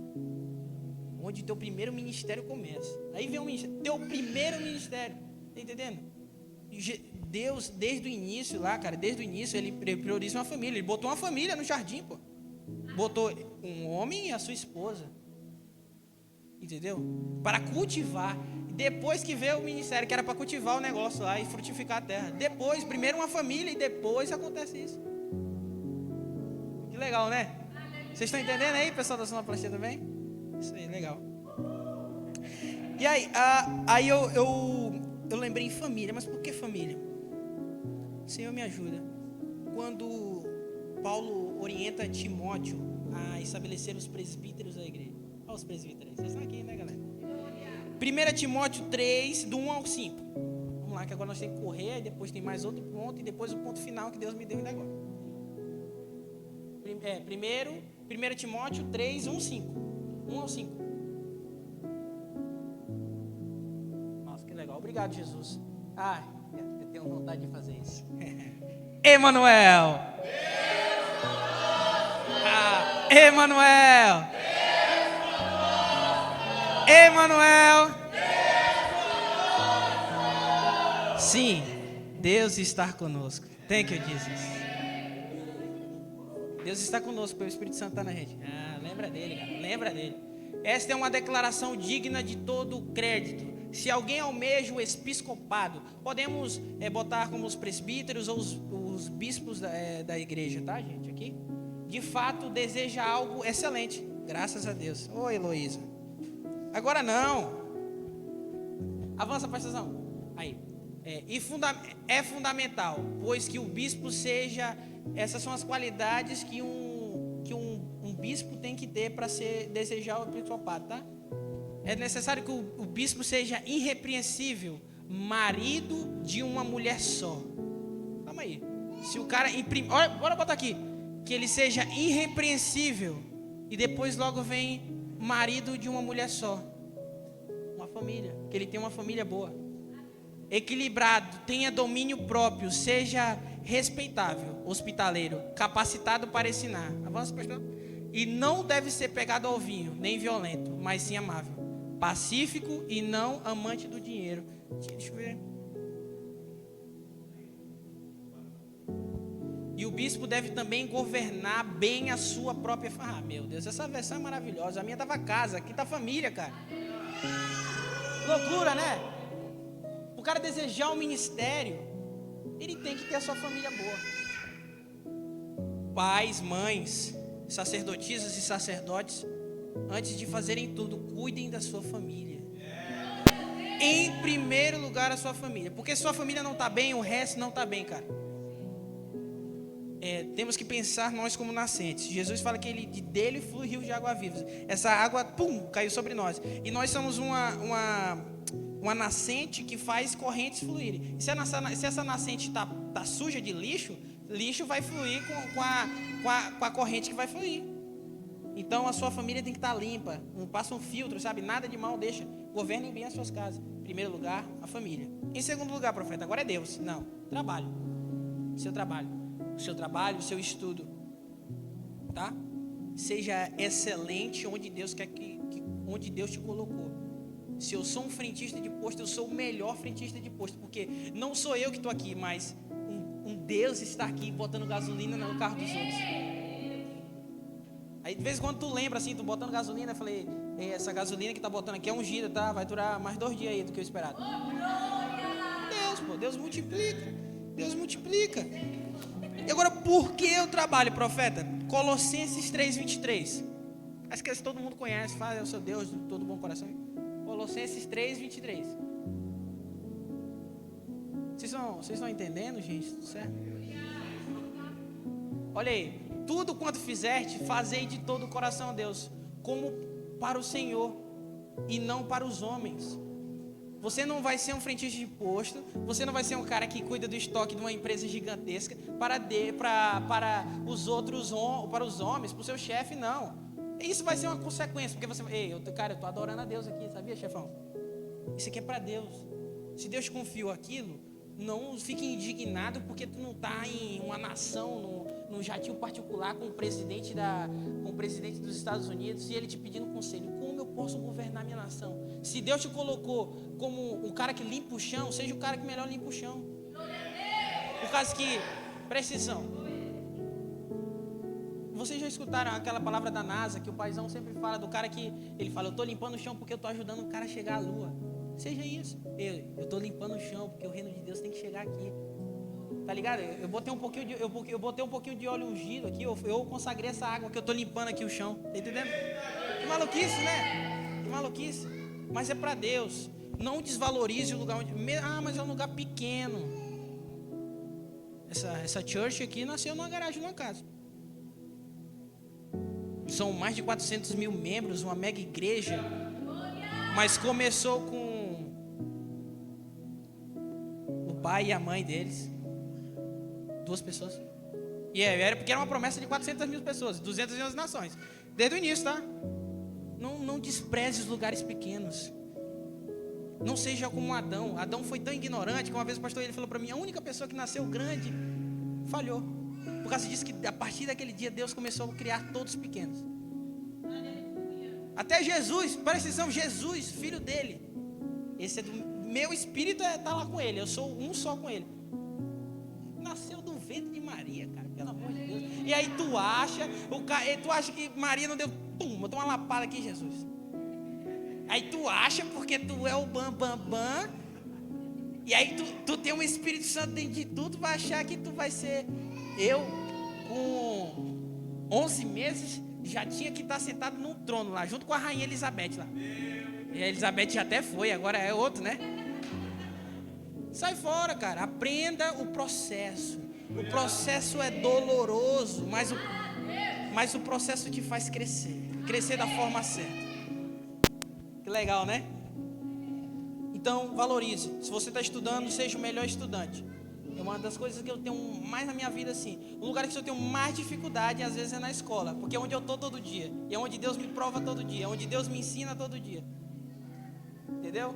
onde teu primeiro ministério começa. Aí vem o ministério, teu primeiro ministério, tá entendendo? Deus, desde o início lá, cara, desde o início ele prioriza uma família. Ele botou uma família no jardim, pô. Botou um homem e a sua esposa, entendeu? Para cultivar. Depois que veio o ministério, que era para cultivar o negócio lá e frutificar a terra. Depois, primeiro uma família e depois acontece isso. Que legal, né? Vocês estão entendendo aí, pessoal da sonoplastia também? Isso aí, legal. E aí eu lembrei em família, mas por que família? Senhor, me ajuda. Quando Paulo orienta Timóteo a estabelecer os presbíteros da igreja. Olha os presbíteros, vocês estão aqui, né, galera? 1 Timóteo 3, do 1 ao 5. Vamos lá, que agora nós temos que correr, e depois tem mais outro ponto, e depois o ponto final que Deus me deu ainda agora. 1 Timóteo 3, 1, 5. 1 ao 5. Nossa, que legal. Obrigado, Jesus. Ai, eu tenho vontade de fazer isso. Emanuel. Emanuel. Emanuel. Sim, Deus está conosco. Thank you, Jesus. Deus está conosco, porque o Espírito Santo está na gente. Lembra dele, cara. Lembra dele. Esta é uma declaração digna de todo crédito. Se alguém almeja o episcopado, podemos botar como os presbíteros ou os bispos da igreja, tá, gente? Aqui. De fato, deseja algo excelente. Graças a Deus. Ô, Heloísa. Agora não. Avança, pastorzão. Aí. É fundamental, pois que o bispo seja... Essas são as qualidades que um bispo tem que ter para desejar o episcopado, tá? É necessário que o bispo seja irrepreensível, marido de uma mulher só. Calma aí. Se o cara olha, bora botar aqui. Que ele seja irrepreensível e depois logo vem marido de uma mulher só. Uma família. Que ele tenha uma família boa. Equilibrado, tenha domínio próprio, seja respeitável, hospitaleiro, capacitado para ensinar. Avança, pastor. E não deve ser pegado ao vinho, nem violento, mas sim amável, pacífico e não amante do dinheiro. Deixa eu ver. E o bispo deve também governar bem a sua própria família. Meu Deus, essa versão é maravilhosa. A minha estava casa, aqui está família, cara. Loucura, né? O cara desejar um ministério, ele tem que ter a sua família boa. Pais, mães, sacerdotisas e sacerdotes, antes de fazerem tudo, cuidem da sua família. Em primeiro lugar, a sua família. Porque se sua família não está bem, o resto não está bem, cara. Temos que pensar nós como nascentes. Jesus fala que dele flui rio de água viva. Essa água, caiu sobre nós. E nós somos uma nascente que faz correntes fluírem. Se essa nascente está suja de lixo vai fluir com a corrente que vai fluir. Então a sua família tem que estar limpa. Passa um filtro, sabe? Nada de mal deixa. Governem bem as suas casas. Em primeiro lugar, a família. Em segundo lugar, profeta, agora é Deus. Não, trabalho. Seu trabalho. O seu trabalho, o seu estudo. Tá? Seja excelente onde Deus quer onde Deus te colocou. Se eu sou um frentista de posto, eu sou o melhor frentista de posto, porque não sou eu que estou aqui, mas um Deus está aqui botando gasolina no carro dos outros. Aí de vez em quando tu lembra assim, tu botando gasolina, eu falei, essa gasolina que tá botando aqui é ungida, tá? Vai durar mais 2 dias aí do que eu esperado. Deus multiplica. Deus multiplica. E agora, por que eu trabalho, profeta? Colossenses 3:23. Acho que esse todo mundo conhece, fala, é o seu Deus de todo bom coração. Colossenses 3:23. Vocês estão entendendo, gente? Certo? Olha aí. Tudo quanto fizeste, fazei de todo o coração a Deus, como para o Senhor e não para os homens. Você não vai ser um frentista de posto, você não vai ser um cara que cuida do estoque de uma empresa gigantesca para os outros, para os homens, para o seu chefe, não. Isso vai ser uma consequência, porque você, eu estou adorando a Deus aqui, sabia, chefão? Isso aqui é para Deus. Se Deus te confiou aquilo, não fique indignado porque tu não está em uma nação, num jatinho particular com o presidente dos Estados Unidos e ele te pedindo conselho. Como eu posso governar minha nação? Se Deus te colocou como um cara que limpa o chão, seja o cara que melhor limpa o chão. Por causa que, presta atenção, vocês já escutaram aquela palavra da NASA que o paizão sempre fala do cara que ele fala, eu estou limpando o chão porque eu estou ajudando o cara a chegar à lua. Seja isso. Eu estou limpando o chão porque o reino de Deus tem que chegar aqui. Tá ligado? Eu botei um pouquinho de óleo ungido aqui. Eu consagrei essa água que eu estou limpando aqui o chão. Tá entendendo? Que maluquice, né? Que maluquice. Mas é para Deus. Não desvalorize o lugar onde... mas é um lugar pequeno. Essa church aqui nasceu numa garagem, numa casa. São mais de 400 mil membros, uma mega igreja. Mas começou com o pai e a mãe deles. 2 pessoas. E era porque era uma promessa de 400 mil pessoas, 211 nações. Desde o início, tá? Não Não despreze os lugares pequenos. Não seja como Adão. Adão foi tão ignorante que uma vez o pastor ele falou para mim: a única pessoa que nasceu grande falhou. Por causa disso que a partir daquele dia Deus começou a criar todos pequenos. Até Jesus, presta atenção, Jesus, filho dele. Esse é do meu espírito, está lá com ele. Eu sou um só com ele. Nasceu do ventre de Maria, cara, pelo amor de Deus. E aí tu acha que Maria não deu, botou uma lapada aqui em Jesus. Aí tu acha, porque tu é o bam, e aí tu tem um Espírito Santo dentro de tu, tu vai achar que tu vai ser. Eu, com 11 meses, já tinha que estar sentado num trono lá, junto com a rainha Elizabeth lá. E a Elizabeth já até foi, agora é outro, né? Sai fora, cara, aprenda o processo. O processo é doloroso, mas o processo te faz crescer da forma certa. Que legal, né? Então, valorize. Se você está estudando, seja o melhor estudante. É uma das coisas que eu tenho mais na minha vida, assim. O lugar que eu tenho mais dificuldade, às vezes, é na escola. Porque é onde eu estou todo dia. E é onde Deus me prova todo dia. É onde Deus me ensina todo dia. Entendeu?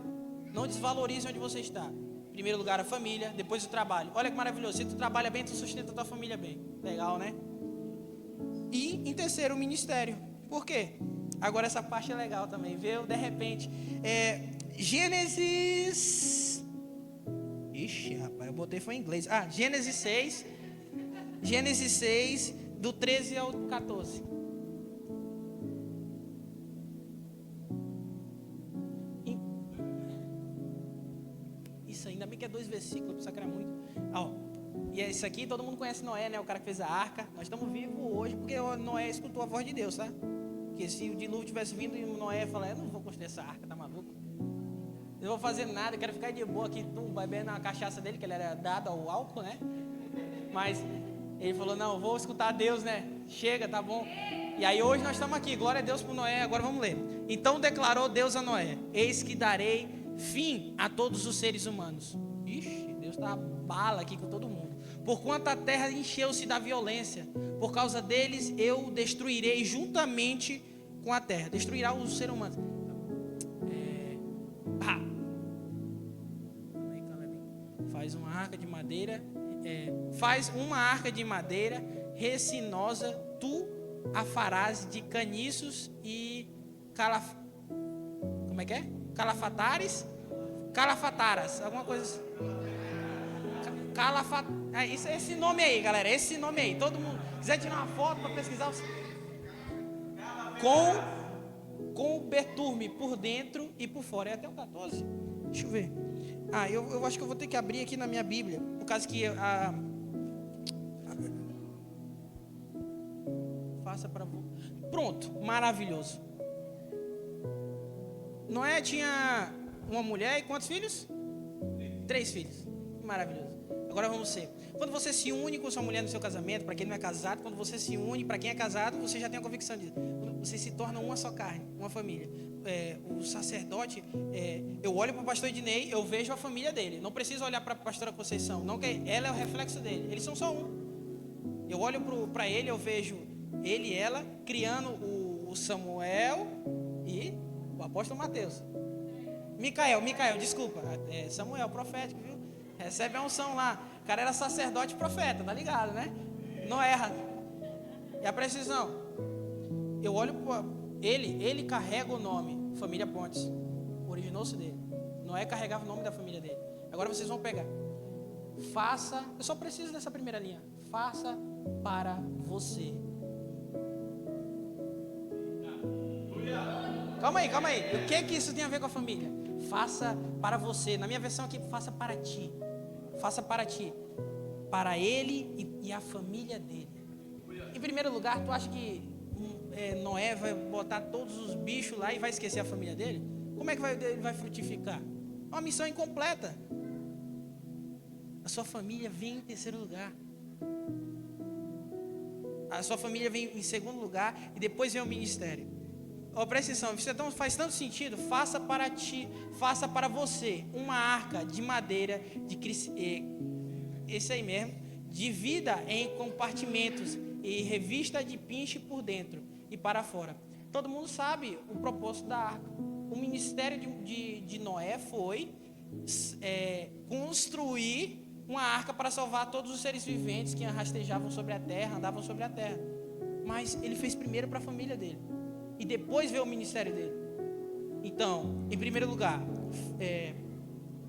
Não desvalorize onde você está. Em primeiro lugar, a família. Depois o trabalho. Olha que maravilhoso. Se tu trabalha bem, tu sustenta a tua família bem. Legal, né? E, em terceiro, o ministério. Por quê? Agora essa parte é legal também. Viu? De repente. Gênesis... Ixi, rapaz, eu botei foi em inglês. Gênesis 6. Gênesis 6, do 13 ao 14. Isso, ainda bem que é 2 versículos, pensava que era muito. E é isso aqui, todo mundo conhece Noé, né? O cara que fez a arca. Nós estamos vivos hoje porque Noé escutou a voz de Deus, tá? Porque se o dilúvio tivesse vindo e o Noé falar: eu não vou construir essa arca, tá maluco? Eu não vou fazer nada, eu quero ficar de boa aqui, bebendo na cachaça dele, que ele era dado ao álcool, né? Mas ele falou: não, vou escutar Deus, né? Chega, tá bom. E aí hoje nós estamos aqui, glória a Deus por Noé. Agora vamos ler. Então declarou Deus a Noé: eis que darei fim a todos os seres humanos. Ixi, Deus está bala aqui com todo mundo. Porquanto a terra encheu-se da violência, por causa deles eu destruirei juntamente com a terra. Destruirá os seres humanos. Faz uma arca de madeira. Faz uma arca de madeira resinosa. Tu a farás de caniços e como é que é? Calafataras, alguma coisa assim. Isso é esse nome aí, galera. Esse nome aí. Todo mundo quiser tirar uma foto para pesquisar. Com o betume por dentro e por fora. É até o 14. Deixa eu ver. Eu acho que eu vou ter que abrir aqui na minha Bíblia. Por causa que faça para você. Pronto, maravilhoso. Noé tinha uma mulher e quantos filhos? 3 filhos. Maravilhoso. Agora vamos ser. Quando você se une com sua mulher no seu casamento, para quem não é casado, quando você se une, para quem é casado, você já tem a convicção disso. Você se torna uma só carne, uma família. O sacerdote, eu olho para o pastor Ednei, eu vejo a família dele. Não preciso olhar para a pastora Conceição, não, que ela é o reflexo dele. Eles são só um. Eu olho para ele, eu vejo ele e ela criando o Samuel e o apóstolo Mateus. Micael, desculpa. Samuel, profético, viu? Recebe a unção lá. O cara era sacerdote e profeta, tá ligado, né? Não erra. E a precisão. Eu olho para ele carrega o nome Família Pontes. Originou-se dele. Noé carregava o nome da família dele. Agora vocês vão pegar. Faça, eu só preciso dessa primeira linha. Faça para você. Calma aí. O que isso tem a ver com a família? Faça para você. Na minha versão aqui, faça para ti. Faça para ti. Para ele e a família dele. Em primeiro lugar, tu acha que Noé vai botar todos os bichos lá e vai esquecer a família dele? Como é que ele vai frutificar? É uma missão incompleta. A sua família vem em terceiro lugar. A sua família vem em segundo lugar e depois vem o ministério. Presta atenção, isso faz tanto sentido. Faça para ti, faça para você uma arca de madeira, esse aí mesmo, divida em compartimentos e revista de pinche por dentro e para fora. todo mundo sabe o propósito da arca. O ministério de Noé foi construir uma arca para salvar todos os seres viventes que rastejavam sobre a terra, andavam sobre a terra. Mas ele fez primeiro para a família dele. E depois veio o ministério dele. Então, em primeiro lugar,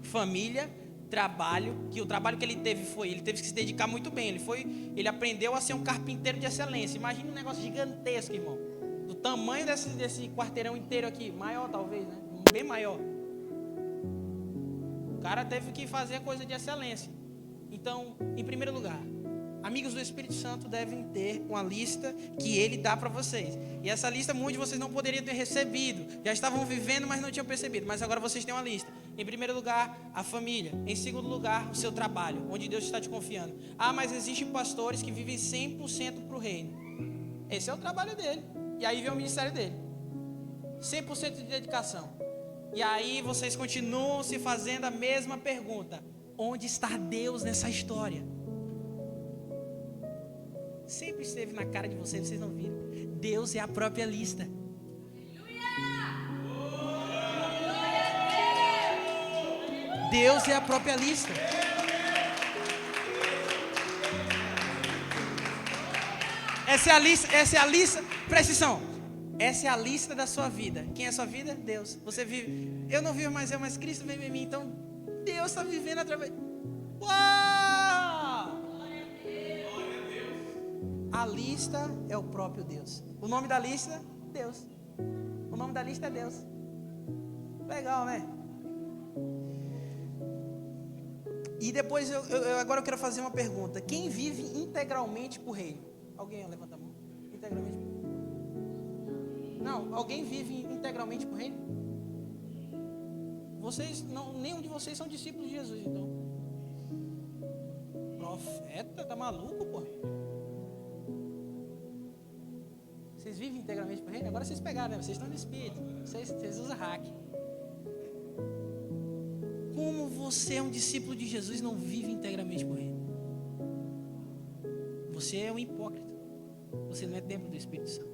família, trabalho, que o trabalho que ele teve ele teve que se dedicar muito bem. Ele aprendeu a ser um carpinteiro de excelência. Imagina um negócio gigantesco, irmão. Do tamanho desse quarteirão inteiro aqui, maior talvez, né? Bem maior. O cara teve que fazer coisa de excelência. Então, em primeiro lugar, amigos do Espírito Santo devem ter uma lista que ele dá para vocês. E essa lista muitos de vocês não poderiam ter recebido. Já estavam vivendo, mas não tinham percebido. Mas agora vocês têm uma lista. Em primeiro lugar, a família. Em segundo lugar, o seu trabalho, onde Deus está te confiando. Ah, mas existem pastores que vivem 100% para o reino. Esse é o trabalho dele. E aí vem o ministério dele. 100% de dedicação. E aí vocês continuam se fazendo a mesma pergunta. Onde está Deus nessa história? Sempre esteve na cara de vocês não viram. Deus é a própria lista. Deus é a própria lista. Essa é a lista, presta atenção. Essa é a lista da sua vida. Quem é a sua vida? Deus. Você vive, eu não vivo mais eu, mas Cristo vive em mim. Então, Deus está vivendo através. Uau! A lista é o próprio Deus. O nome da lista, Deus. O nome da lista é Deus. Legal, né? E depois, agora eu quero fazer uma pergunta. Quem vive integralmente por reino? Alguém levanta a mão. Integralmente. Não, alguém vive integralmente por reino? Vocês, não, nenhum de vocês são discípulos de Jesus, então. Profeta, tá maluco, pô? Vocês vivem integralmente por reino? Agora vocês pegaram, né? Vocês estão no Espírito. Vocês usam hack. Como você é um discípulo de Jesus e não vive integralmente por reino? Você é um hipócrita. Você não é templo do Espírito Santo.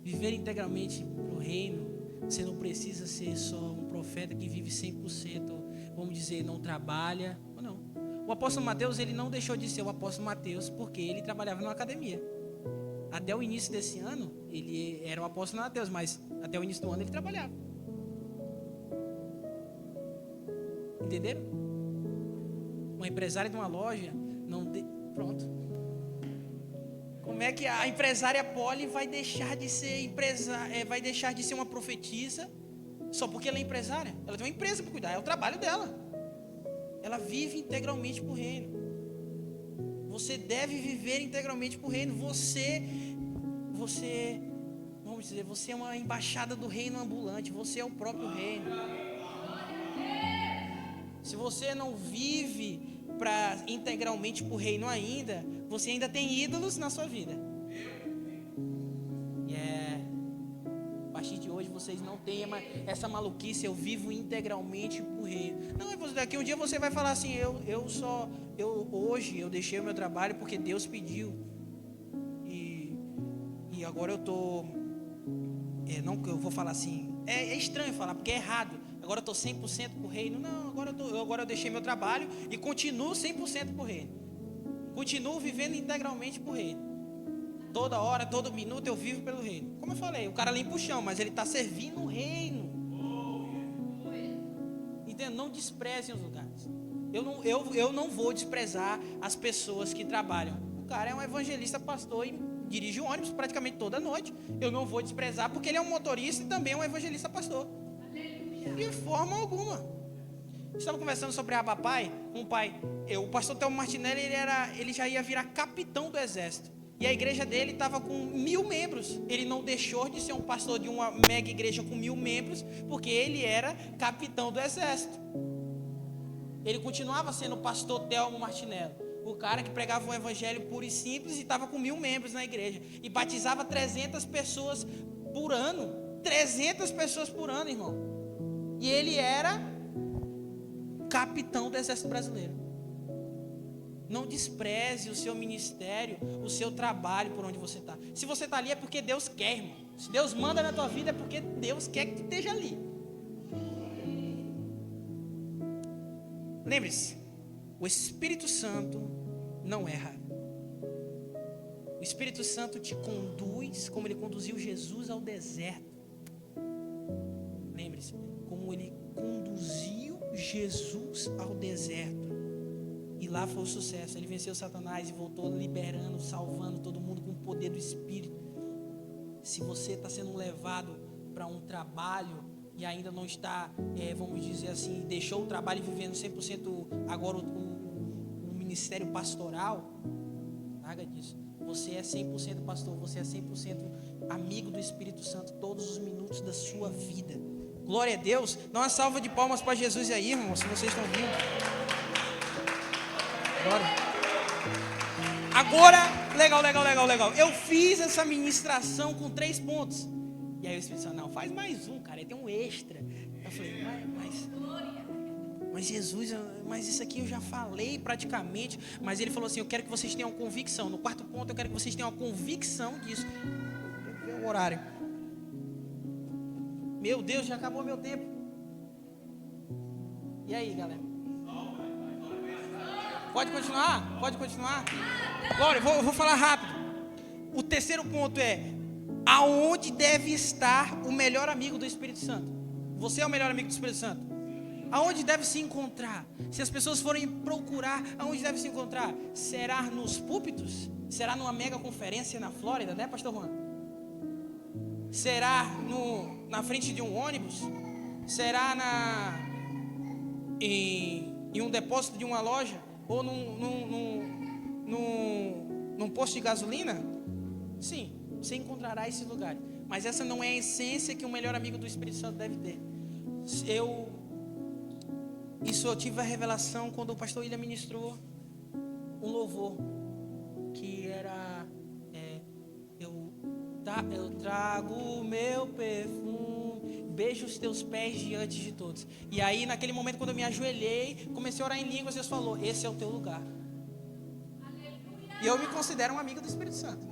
Viver integralmente para o reino, você não precisa ser só um profeta que vive 100%, vamos dizer, não trabalha, ou não. O apóstolo Mateus, ele não deixou de ser o apóstolo Mateus porque ele trabalhava numa academia. Até o início desse ano, ele era o apóstolo Mateus, mas até o início do ano ele trabalhava. Entenderam? Uma empresária de uma loja, pronto. Como é que a empresária Polly vai deixar de ser vai deixar de ser uma profetisa só porque ela é empresária? Ela tem uma empresa para cuidar, é o trabalho dela. Ela vive integralmente para o reino. Você deve viver integralmente para o reino. Você, vamos dizer, você é uma embaixada do reino ambulante. Você é o próprio reino. Se você não vive integralmente para o reino ainda, você ainda tem ídolos na sua vida. A partir de hoje vocês não têm essa maluquice. Eu vivo integralmente para o reino. Não, daqui um dia você vai falar assim: hoje eu deixei o meu trabalho porque Deus pediu. E agora eu tô. Não que eu vou falar assim. É estranho falar porque é errado. Agora eu estou 100% para o reino. Não, agora eu deixei meu trabalho e continuo 100% para o reino. Continuo vivendo integralmente para o reino. Toda hora, todo minuto eu vivo pelo reino. Como eu falei, o cara limpa o chão, mas ele está servindo o reino. Entendeu? Não desprezem os lugares. Eu não vou desprezar as pessoas que trabalham. O cara é um evangelista, pastor e dirige o ônibus praticamente toda noite. Eu não vou desprezar porque ele é um motorista e também é um evangelista, pastor. De forma alguma. Estava conversando sobre a papai. O pastor Thelmo Martinelli, ele já ia virar capitão do exército. E a igreja dele estava com 1000 membros. Ele não deixou de ser um pastor de uma mega igreja com 1000 membros, porque ele era capitão do exército. Ele continuava sendo o pastor Thelmo Martinelli, o cara que pregava um evangelho puro e simples e estava com 1000 membros na igreja. E batizava 300 pessoas por ano. 300 pessoas por ano, irmão. E ele era capitão do exército brasileiro. Não despreze o seu ministério, o seu trabalho por onde você está. Se você está ali é porque Deus quer, irmão. Se Deus manda na tua vida é porque Deus quer que tu esteja ali. Lembre-se, o Espírito Santo não erra. O Espírito Santo te conduz como ele conduziu Jesus ao deserto. Lembre-se, como ele conduziu Jesus ao deserto. E lá foi o sucesso. Ele venceu Satanás e voltou liberando, salvando todo mundo com o poder do Espírito. Se você está sendo levado para um trabalho e ainda não está, vamos dizer assim, deixou o trabalho vivendo 100% agora o ministério pastoral, larga disso. Você é 100% pastor, você é 100% amigo do Espírito Santo todos os minutos da sua vida. Glória a Deus. Dá uma salva de palmas para Jesus aí, irmão, se vocês estão vindo. Glória. Agora, legal. Eu fiz essa ministração com 3 pontos. E aí o Espírito Santo, não, faz mais um, cara, tem um extra. Eu falei, mas Jesus, mas isso aqui eu já falei praticamente. Mas ele falou assim, eu quero que vocês tenham convicção. No 4º ponto, eu quero que vocês tenham a convicção disso. Vê o horário. Meu Deus, já acabou meu tempo. E aí, galera? Pode continuar? Pode continuar? Glória, eu vou falar rápido. O 3º ponto é: aonde deve estar o melhor amigo do Espírito Santo? Você é o melhor amigo do Espírito Santo? Aonde deve se encontrar? Se as pessoas forem procurar, aonde deve se encontrar? Será nos púlpitos? Será numa mega conferência na Flórida, né, pastor Juan? Será na frente de um ônibus? Será em um depósito de uma loja? Ou num posto de gasolina? Sim, você encontrará esse lugar. Mas essa não é a essência que o melhor amigo do Espírito Santo deve ter. Eu tive a revelação quando o pastor William ministrou um louvor que era eu trago o meu perfume, beijo os teus pés diante de todos. E aí naquele momento, quando eu me ajoelhei, comecei a orar em línguas, Deus falou, esse é o teu lugar. E eu me considero um amigo do Espírito Santo.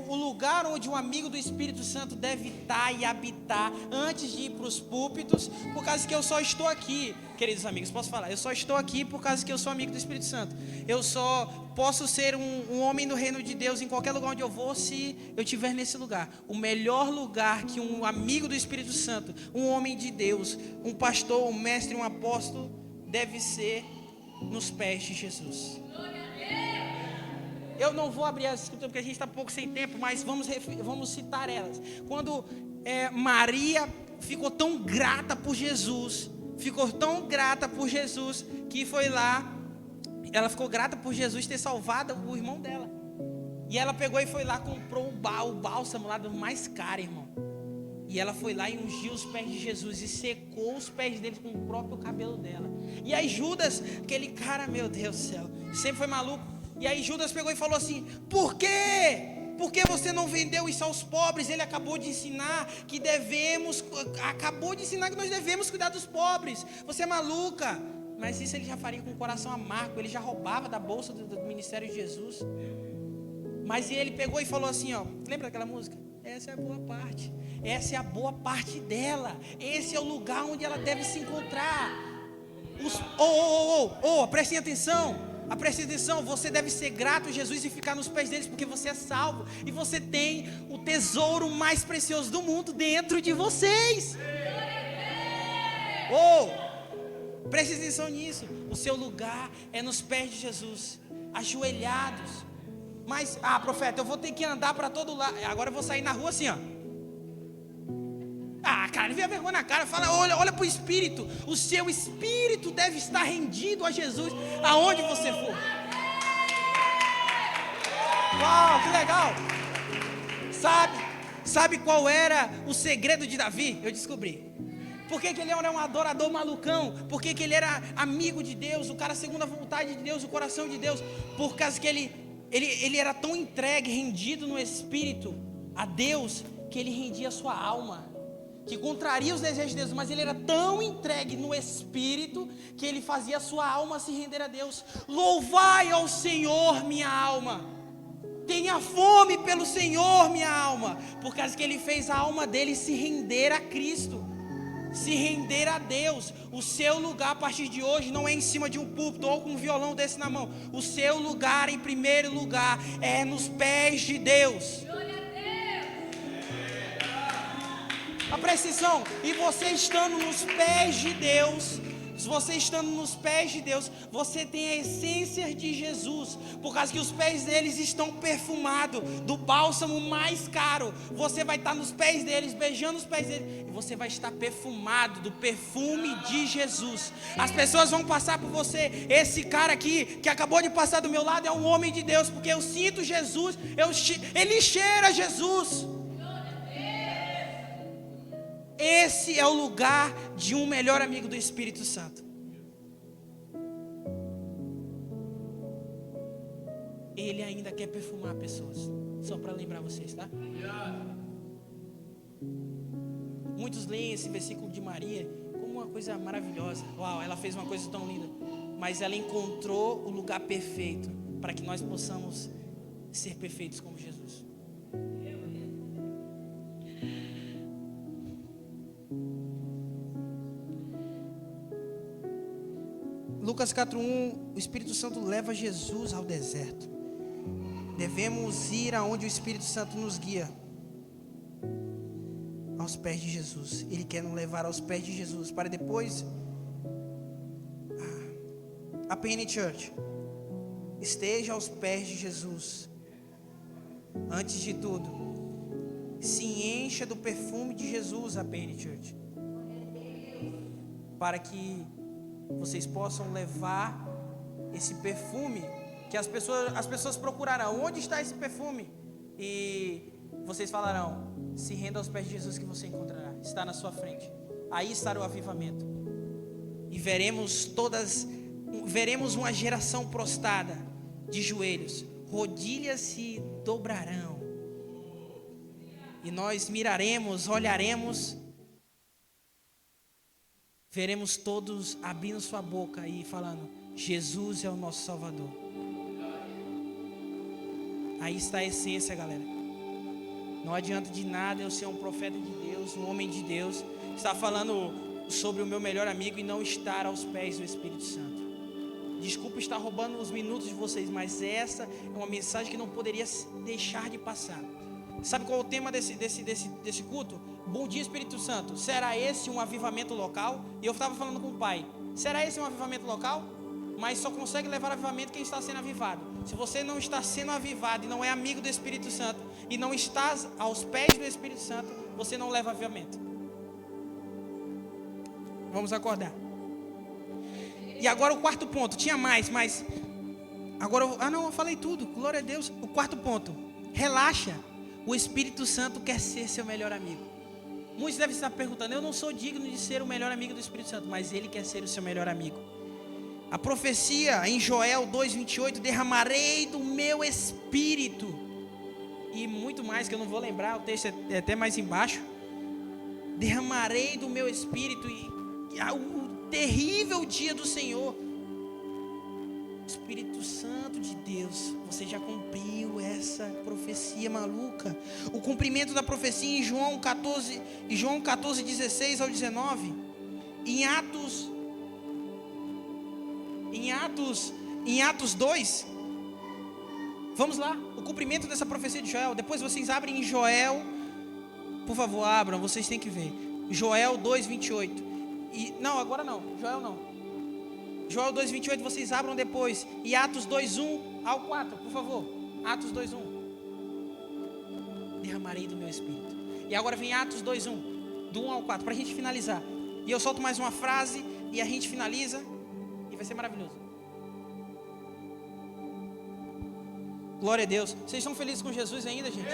O lugar onde um amigo do Espírito Santo deve estar e habitar antes de ir para os púlpitos, por causa que eu só estou aqui, queridos amigos, posso falar? Eu só estou aqui por causa que eu sou amigo do Espírito Santo. Eu só posso ser um homem do reino de Deus em qualquer lugar onde eu vou, se eu estiver nesse lugar. O melhor lugar que um amigo do Espírito Santo, um homem de Deus, um pastor, um mestre, um apóstolo, deve ser nos pés de Jesus. Eu não vou abrir as escrituras porque a gente está pouco sem tempo, mas vamos citar elas. Quando Maria ficou tão grata por Jesus, que foi lá, ela ficou grata por Jesus ter salvado o irmão dela. E ela pegou e foi lá, comprou o bálsamo lá do mais caro, irmão. E ela foi lá e ungiu os pés de Jesus e secou os pés dele com o próprio cabelo dela. E aí Judas, aquele cara, meu Deus do céu, sempre foi maluco. E aí Judas pegou e falou assim, por quê? Por que você não vendeu isso aos pobres? Ele acabou de ensinar que nós devemos cuidar dos pobres. Você é maluca. Mas isso ele já faria com o coração amargo, ele já roubava da bolsa do ministério de Jesus. Mas ele pegou e falou assim, ó, lembra daquela música? Essa é a boa parte. Essa é a boa parte dela. Esse é o lugar onde ela deve se encontrar. Prestem atenção. Preste atenção, você deve ser grato a Jesus e ficar nos pés deles, porque você é salvo e você tem o tesouro mais precioso do mundo dentro de vocês. Preste atenção nisso. O seu lugar é nos pés de Jesus, ajoelhados. Mas, profeta, eu vou ter que andar para todo lado. Agora eu vou sair na rua assim, ó. Cara, não vê a vergonha na cara. Fala, olha para o Espírito. O seu Espírito deve estar rendido a Jesus aonde você for. Uau, que legal. Sabe qual era o segredo de Davi? Eu descobri. Por que ele era um adorador malucão? Por que ele era amigo de Deus, o cara segundo a vontade de Deus, o coração de Deus? Por causa que ele era tão entregue, rendido no Espírito a Deus, que ele rendia a sua alma. que contraria os desejos de Deus, mas ele era tão entregue no Espírito que ele fazia a sua alma se render a Deus. Louvai ao Senhor, minha alma. Tenha fome pelo Senhor, minha alma, por causa que ele fez a alma dele se render a Cristo, se render a Deus. O seu lugar a partir de hoje não é em cima de um púlpito ou com um violão desse na mão. O seu lugar, em primeiro lugar, é nos pés de Deus. A precisão, e você estando nos pés de Deus, se você estando nos pés de Deus, você tem a essência de Jesus, por causa que os pés deles estão perfumados, do bálsamo mais caro. Você vai estar nos pés deles, beijando os pés deles, e você vai estar perfumado do perfume de Jesus. As pessoas vão passar por você. Esse cara aqui, que acabou de passar do meu lado, é um homem de Deus, porque eu sinto Jesus, ele cheira Jesus. Esse é o lugar de um melhor amigo do Espírito Santo. Ele ainda quer perfumar pessoas. Só para lembrar vocês, tá? Muitos leem esse versículo de Maria como uma coisa maravilhosa. Uau, ela fez uma coisa tão linda. Mas ela encontrou o lugar perfeito para que nós possamos ser perfeitos como Jesus. Lucas 4:1, o Espírito Santo leva Jesus ao deserto. Devemos ir aonde o Espírito Santo nos guia. Aos pés de Jesus. Ele quer nos levar aos pés de Jesus, para depois a PN Church esteja aos pés de Jesus. Antes de tudo, se encha do perfume de Jesus, a PN Church, para que vocês possam levar esse perfume, que as pessoas procurarão, onde está esse perfume? E vocês falarão, se renda aos pés de Jesus que você encontrará, está na sua frente. Aí estará o avivamento. E veremos uma geração prostrada de joelhos, rodilhas se dobrarão. E nós miraremos, olharemos, veremos todos abrindo sua boca e falando, Jesus é o nosso Salvador. Aí está a essência, galera. Não adianta de nada eu ser um profeta de Deus, um homem de Deus, estar falando sobre o meu melhor amigo e não estar aos pés do Espírito Santo. Desculpa estar roubando os minutos de vocês, mas essa é uma mensagem que não poderia deixar de passar. Sabe qual é o tema desse culto? Bom dia, Espírito Santo. Será esse um avivamento local? E eu estava falando com o pai, será esse um avivamento local? Mas só consegue levar avivamento quem está sendo avivado. Se você não está sendo avivado e não é amigo do Espírito Santo, e não está aos pés do Espírito Santo, você não leva avivamento. Vamos acordar. E agora o quarto ponto, tinha mais, mas agora eu falei tudo, glória a Deus. O quarto ponto, relaxa, o Espírito Santo quer ser seu melhor amigo. Muitos devem estar perguntando, eu não sou digno de ser o melhor amigo do Espírito Santo, mas ele quer ser o seu melhor amigo. A profecia em Joel 2:28, derramarei do meu Espírito, e muito mais que eu não vou lembrar, o texto é até mais embaixo. Derramarei do meu Espírito, e o terrível dia do Senhor. Espírito Santo de Deus, você já cumpriu essa profecia maluca. O cumprimento da profecia em João 14, 16 ao 19. Em Atos 2. Vamos lá, o cumprimento dessa profecia de Joel. Depois vocês abrem em Joel, por favor, abram, vocês têm que ver. Joel 2:28. Não, agora não, Joel não. Joel 2:28 vocês abram depois. E Atos 2:1 ao 4, por favor. Atos 2:1. Derramarei do meu Espírito. E agora vem Atos 2:1, do 1 ao 4, para a gente finalizar. E eu solto mais uma frase e a gente finaliza. E vai ser maravilhoso. Glória a Deus. Vocês estão felizes com Jesus ainda, gente?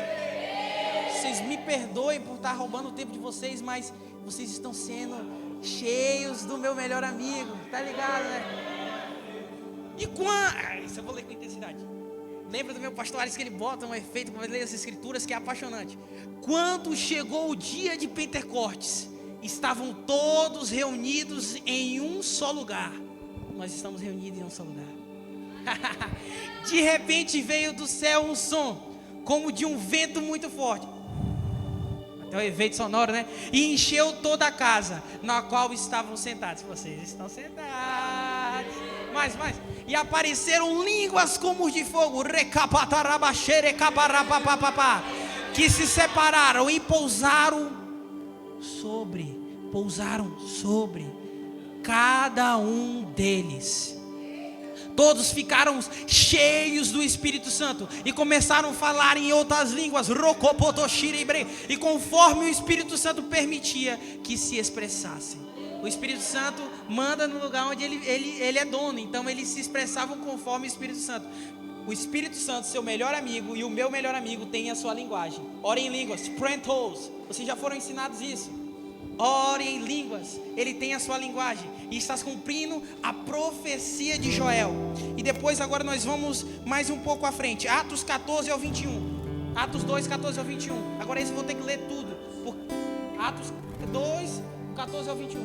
Vocês me perdoem por estar roubando o tempo de vocês, mas vocês estão sendo cheios do meu melhor amigo. Tá ligado, né? E quando... Isso eu vou ler com intensidade. Lembra do meu pastor Ares que ele bota um efeito quando ler as escrituras que é apaixonante. Quando chegou o dia de Pentecostes, estavam todos reunidos em um só lugar. Nós estamos reunidos em um só lugar. De repente veio do céu um som, como de um vento muito forte. Até o efeito sonoro, né? E encheu toda a casa na qual estavam sentados. Vocês estão sentados. Mais. E apareceram línguas como de fogo, que se separaram e pousaram sobre cada um deles. Todos ficaram cheios do Espírito Santo e começaram a falar em outras línguas, e conforme o Espírito Santo permitia que se expressassem. O Espírito Santo manda no lugar onde ele é dono, então eles se expressavam conforme o Espírito Santo. O Espírito Santo, seu melhor amigo, e o meu melhor amigo tem a sua linguagem. Ora em línguas, prentos. Vocês já foram ensinados isso? Ore em línguas, ele tem a sua linguagem e está cumprindo a profecia de Joel. E depois agora nós vamos mais um pouco à frente, Atos 14 ao 21, Atos 2, 14 ao 21. Agora esse eu vou ter que ler tudo, Atos 2, 14 ao 21.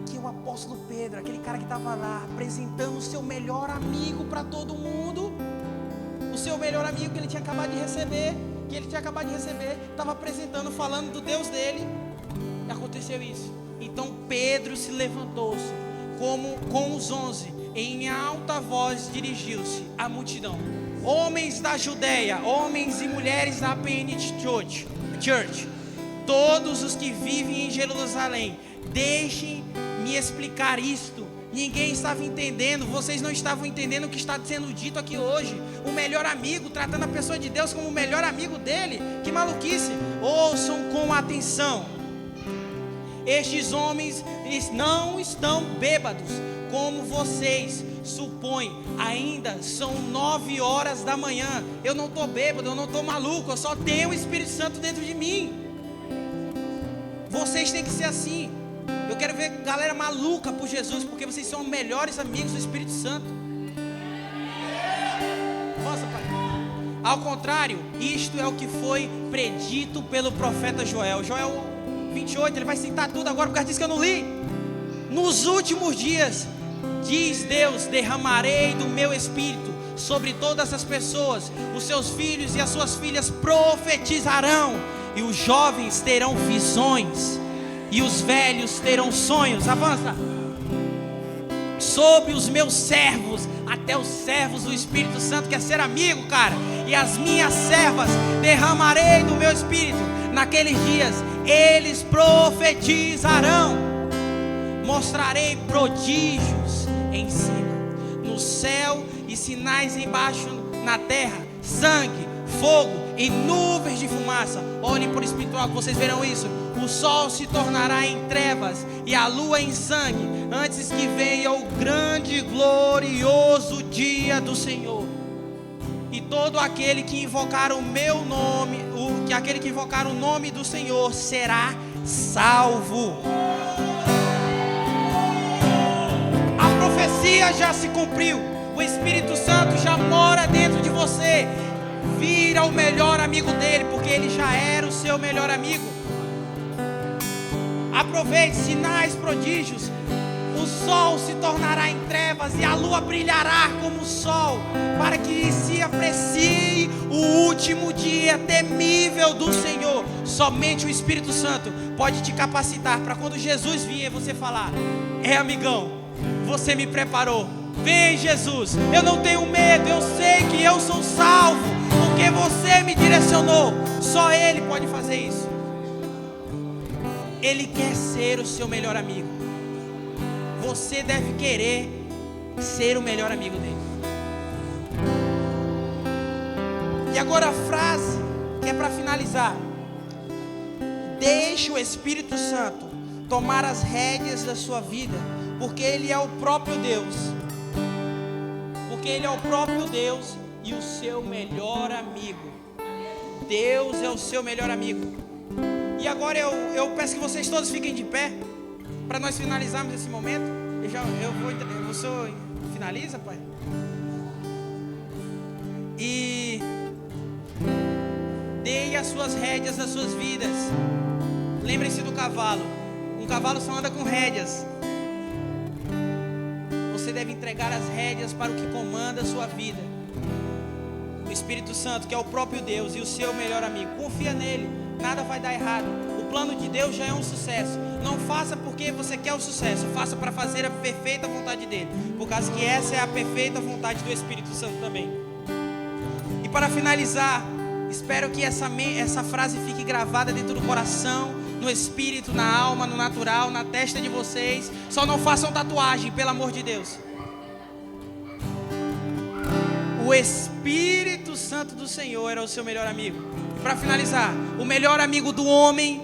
Que o apóstolo Pedro, aquele cara que estava lá apresentando o seu melhor amigo para todo mundo, o seu melhor amigo que ele tinha acabado de receber, estava apresentando, falando do Deus dele, e aconteceu isso. Então Pedro se levantou-se, com os 11, em alta voz dirigiu-se à multidão: homens da Judeia, homens e mulheres da PN Church, todos os que vivem em Jerusalém, deixem-me explicar isto. Ninguém estava entendendo, vocês não estavam entendendo o que está sendo dito aqui hoje. O melhor amigo, tratando a pessoa de Deus como o melhor amigo dele. Que maluquice! Ouçam com atenção. Estes homens não estão bêbados, como vocês supõem. Ainda são 9 horas da manhã. Eu não estou bêbado, eu não estou maluco, eu só tenho o Espírito Santo dentro de mim. Vocês têm que ser assim. Eu quero ver galera maluca por Jesus, porque vocês são melhores amigos do Espírito Santo. Nossa, pai. Ao contrário, isto é o que foi predito pelo profeta Joel. Joel 28, ele vai citar tudo agora, porque diz que eu não li. Nos últimos dias, diz Deus, derramarei do meu Espírito sobre todas as pessoas. Os seus filhos e as suas filhas profetizarão, e os jovens terão visões, e os velhos terão sonhos. Avança. Sobre os meus servos, até os servos do Espírito Santo, quer ser amigo, cara. E as minhas servas, derramarei do meu Espírito. Naqueles dias, eles profetizarão. Mostrarei prodígios em cima, no céu, e sinais embaixo na terra: sangue, fogo e nuvens de fumaça. Olhem por espiritual que vocês verão isso. O sol se tornará em trevas e a lua em sangue, antes que venha o grande e glorioso dia do Senhor. E todo aquele que invocar o meu nome, aquele que invocar o nome do Senhor será salvo. A profecia já se cumpriu. O Espírito Santo já mora dentro de você. Vira o melhor amigo dele, porque ele já era o seu melhor amigo. Aproveite, sinais, prodígios. O sol se tornará em trevas e a lua brilhará como o sol, para que se aprecie o último dia temível do Senhor. Somente o Espírito Santo pode te capacitar para quando Jesus vier você falar: é, amigão, você me preparou. Vem, Jesus, eu não tenho medo, eu sei que eu sou salvo, porque você me direcionou. Só Ele pode fazer isso. Ele quer ser o seu melhor amigo. Você deve querer ser o melhor amigo dele. E agora a frase que é para finalizar: deixe o Espírito Santo tomar as rédeas da sua vida, porque Ele é o próprio Deus. Porque Ele é o próprio Deus e o seu melhor amigo. Deus é o seu melhor amigo. E agora eu peço que vocês todos fiquem de pé, para nós finalizarmos esse momento. O senhor finaliza, pai? e dê as suas rédeas das suas vidas. Lembrem-se do cavalo. Um cavalo só anda com rédeas. Você deve entregar as rédeas para o que comanda a sua vida, o Espírito Santo, que é o próprio Deus e o seu melhor amigo. Confia nele, nada vai dar errado. O plano de Deus já é um sucesso. Não faça porque você quer o sucesso, faça para fazer a perfeita vontade dele, por causa que essa é a perfeita vontade do Espírito Santo também. E para finalizar, espero que essa frase fique gravada dentro do coração, no espírito, na alma, no natural, na testa de vocês. Só não façam tatuagem, pelo amor de Deus. O Espírito Santo do Senhor era o seu melhor amigo. Para finalizar, o melhor amigo do homem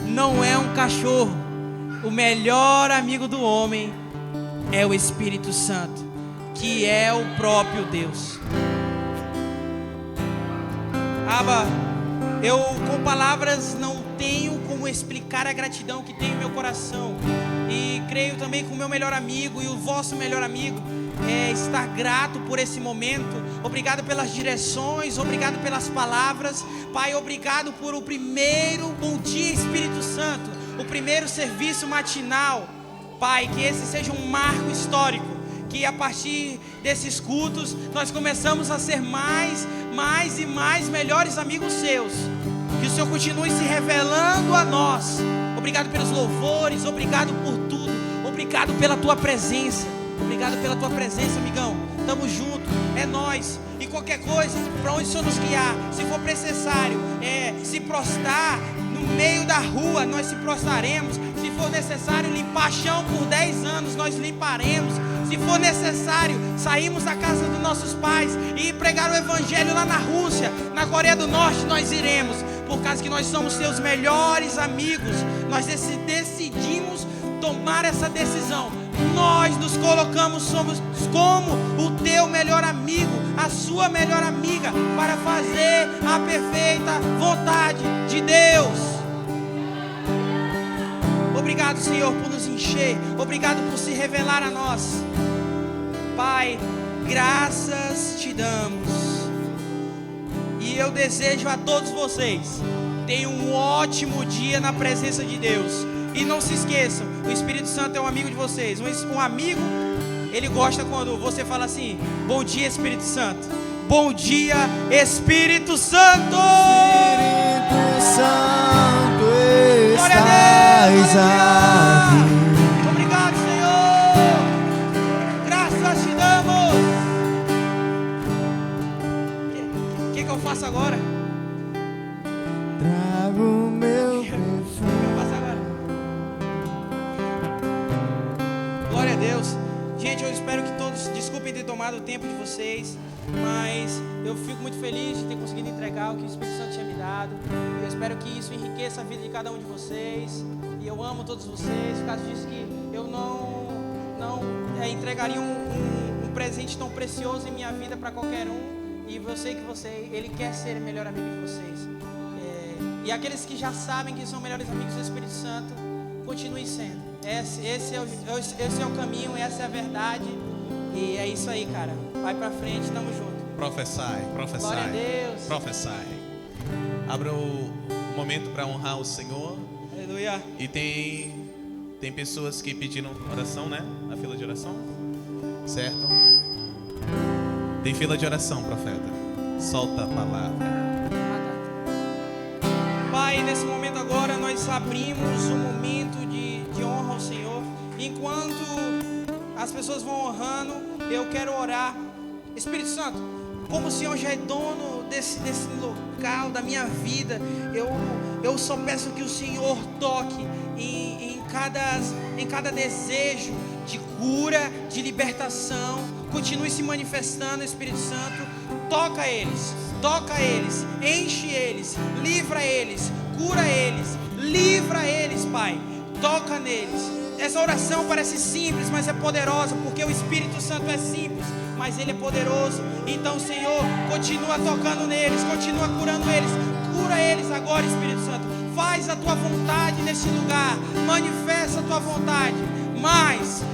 não é um cachorro. O melhor amigo do homem é o Espírito Santo, que é o próprio Deus. Abba, eu com palavras não tenho como explicar a gratidão que tenho no meu coração. E creio também que o meu melhor amigo e o vosso melhor amigo estar grato por esse momento. Obrigado pelas direções, obrigado pelas palavras. Pai, obrigado por o primeiro Bom Dia Espírito Santo, o primeiro serviço matinal. Pai, que esse seja um marco histórico, que a partir desses cultos nós começamos a ser mais e mais melhores amigos seus. Que o Senhor continue se revelando a nós. Obrigado pelos louvores, obrigado por tudo. Obrigado pela tua presença. Obrigado pela tua presença, amigão. Tamo junto, é nós. E qualquer coisa, para onde o Senhor nos guiar, se for necessário se prostrar no meio da rua, nós se prostraremos. Se for necessário limpar chão por 10 anos, nós limparemos. Se for necessário, saímos da casa dos nossos pais e pregar o evangelho lá na Rússia, na Coreia do Norte, nós iremos. Por causa que nós somos seus melhores amigos. Nós decidimos tomar essa decisão. Nós nos colocamos, somos como o teu melhor amigo, a sua melhor amiga, para fazer a perfeita vontade de Deus. Obrigado, Senhor, por nos encher. Obrigado por se revelar a nós. Pai, graças te damos. E eu desejo a todos vocês, tenham um ótimo dia na presença de Deus. E não se esqueçam, o Espírito Santo é um amigo de vocês. Um amigo, ele gosta quando você fala assim: bom dia, Espírito Santo. Bom dia, Espírito Santo. Espírito Santo, glória a Deus, aqui. Obrigado, Senhor. Graças te damos. O que eu faço agora? Trago o meu O que eu faço agora? Glória a Deus. Gente, eu espero que todos, desculpem ter tomado o tempo de vocês, mas eu fico muito feliz de ter conseguido entregar o que o Espírito Santo tinha me dado. Eu espero que isso enriqueça a vida de cada um de vocês. E eu amo todos vocês, por causa disso que eu não entregaria um presente tão precioso em minha vida para qualquer um. E eu sei que ele quer ser o melhor amigo de vocês. E aqueles que já sabem que são melhores amigos do Espírito Santo, continuem sendo. Esse é o caminho, essa é a verdade. E é isso aí, cara. Vai pra frente, tamo junto. Prophesy. Glória a Deus. Prophesy. Abra o momento para honrar o Senhor. Aleluia. E tem pessoas que pediram oração, né? Na fila de oração. Certo? Tem fila de oração, profeta. Solta a palavra. Pai, nesse momento agora nós abrimos um momento de honra ao Senhor. Enquanto as pessoas vão honrando, eu quero orar. Espírito Santo, como o Senhor já é dono desse local, da minha vida, eu só peço que o Senhor toque em cada desejo de cura, de libertação. Continue se manifestando, Espírito Santo. Toca eles, enche eles, livra eles, cura eles, livra eles, Pai. Toca neles. Essa oração parece simples, mas é poderosa, porque o Espírito Santo é simples, mas Ele é poderoso. Então, Senhor, continua tocando neles, continua curando eles. Cura eles agora, Espírito Santo. Faz a Tua vontade nesse lugar. Manifesta a Tua vontade. mais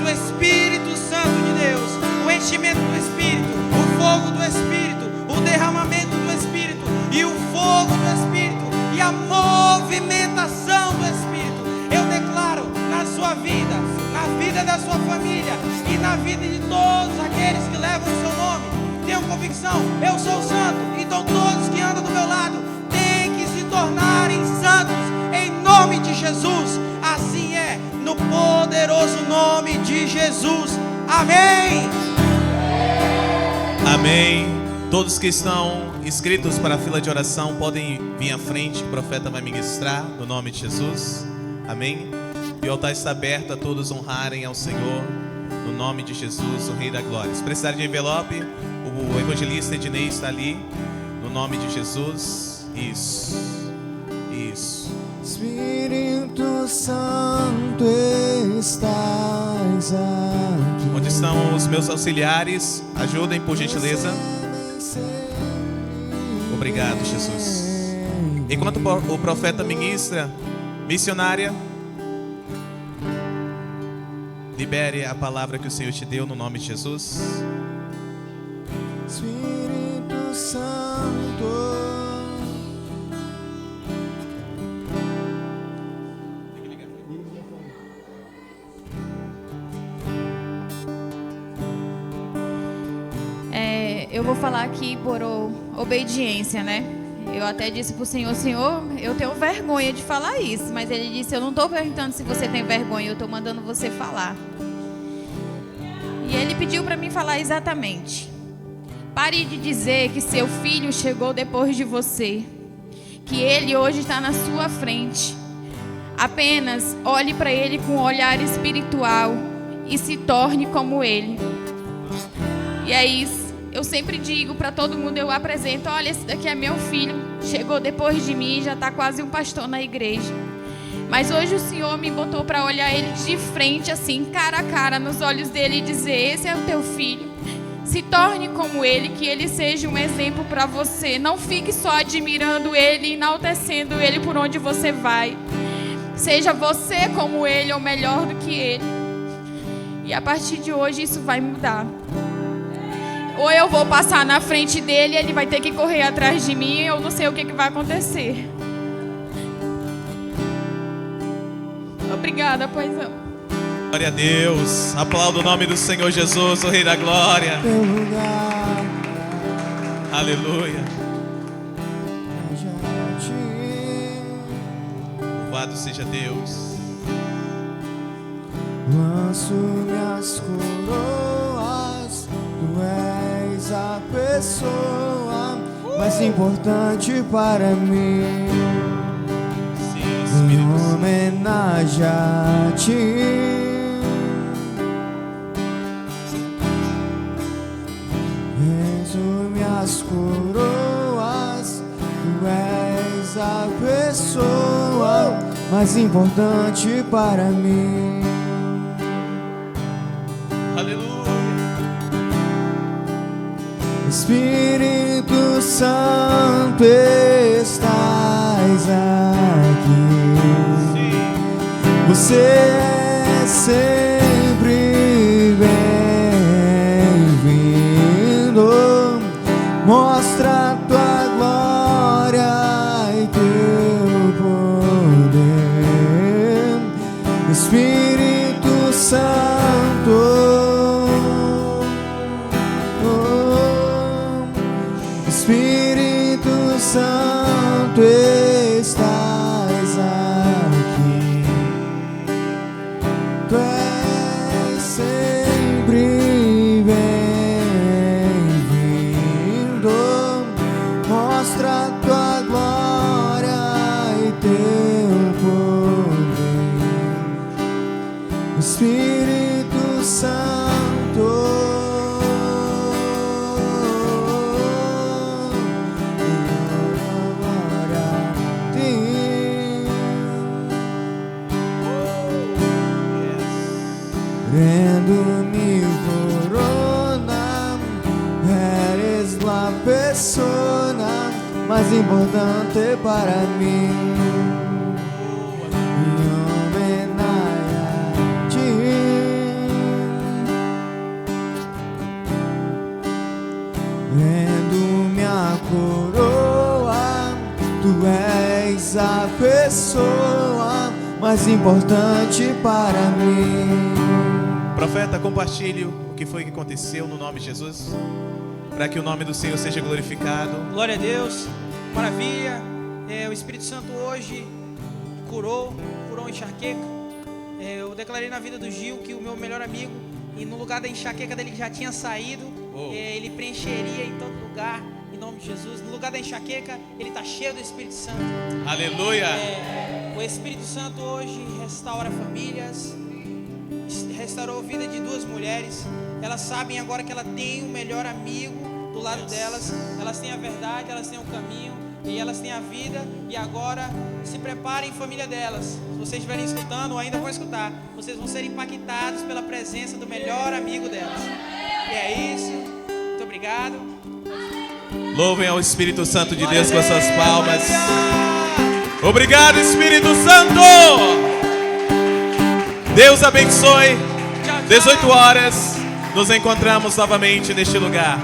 do Espírito Santo de Deus, o enchimento do Espírito, o fogo do Espírito, o derramamento do Espírito e o fogo do Espírito e a movimentação do Espírito. Eu declaro na sua vida, na vida da sua família e na vida de todos aqueles que levam o seu nome. Tenham convicção, eu sou santo, então todos que andam do meu lado têm que se tornarem santos em nome de Jesus. Assim é, no poderoso nome de Jesus. Amém. Amém. Todos que estão inscritos para a fila de oração podem vir à frente, o profeta vai ministrar no nome de Jesus. Amém. E o altar está aberto a todos honrarem ao Senhor no nome de Jesus, o Rei da Glória. Se precisar de envelope, o evangelista Ednei está ali no nome de Jesus. Isso. Espírito Santo, estás aqui. Onde estão os meus auxiliares? Ajudem, por gentileza. Obrigado, Jesus. Enquanto o profeta ministra, missionária, libere a palavra que o Senhor te deu no nome de Jesus. Espírito Santo, eu vou falar aqui por obediência, né? Eu até disse pro Senhor, Senhor, eu tenho vergonha de falar isso. Mas Ele disse, eu não estou perguntando se você tem vergonha, eu estou mandando você falar. E Ele pediu para mim falar exatamente. Pare de dizer que seu filho chegou depois de você, que ele hoje está na sua frente. Apenas olhe para ele com um olhar espiritual e se torne como ele. E é isso. Eu sempre digo para todo mundo, eu apresento, olha, esse daqui é meu filho, chegou depois de mim, já está quase um pastor na igreja. Mas hoje o Senhor me botou para olhar ele de frente, assim, cara a cara, nos olhos dele e dizer, esse é o teu filho. Se torne como ele, que ele seja um exemplo para você. Não fique só admirando ele, enaltecendo ele por onde você vai. Seja você como ele ou melhor do que ele. E a partir de hoje isso vai mudar. Ou eu vou passar na frente dele, ele vai ter que correr atrás de mim, eu não sei o que vai acontecer. Obrigada, paizão. Glória a Deus. Aplauda o nome do Senhor Jesus, o Rei da Glória. teu lugar, Aleluia. já te Louvado seja Deus. lanço minhas coroas, tu és a pessoa mais importante para mim. Sim, Em Espírito Santo. homenagem a ti, renzo minhas coroas, tu és a pessoa mais importante para mim. Aleluia. Espírito Santo, estás aqui. Sim. Você é sempre bem-vindo. Mostra a tua glória e teu poder. Espírito Santo, Espírito Santo, estás aqui. Tu és sempre bem-vindo. Mostra a tua glória e teu poder. Espírito Santo, rendo-me corona, eres la persona mais importante para mim. Em homenagem a ti, pessoa mais importante para mim. Profeta, compartilhe o que foi que aconteceu no nome de Jesus, para que o nome do Senhor seja glorificado. Glória a Deus, maravilha. O Espírito Santo hoje curou enxaqueca. Eu declarei na vida do Gil que o meu melhor amigo, e no lugar da enxaqueca dele que já tinha saído, ele preencheria em todo lugar, em nome de Jesus. No lugar da enxaqueca, ele está cheio do Espírito Santo. Aleluia. O Espírito Santo hoje restaura famílias, restaurou a vida de duas mulheres. Elas sabem agora que ela tem um melhor amigo do lado delas. Elas têm a verdade, elas têm o caminho e elas têm a vida. E agora se preparem, família delas. Se vocês estiverem escutando ou ainda vão escutar, vocês vão ser impactados pela presença do melhor amigo delas. E é isso. Muito obrigado. Louvem ao Espírito Santo de Deus com as suas palmas. Obrigado, Espírito Santo. Deus abençoe. 18 horas, nos encontramos novamente neste lugar.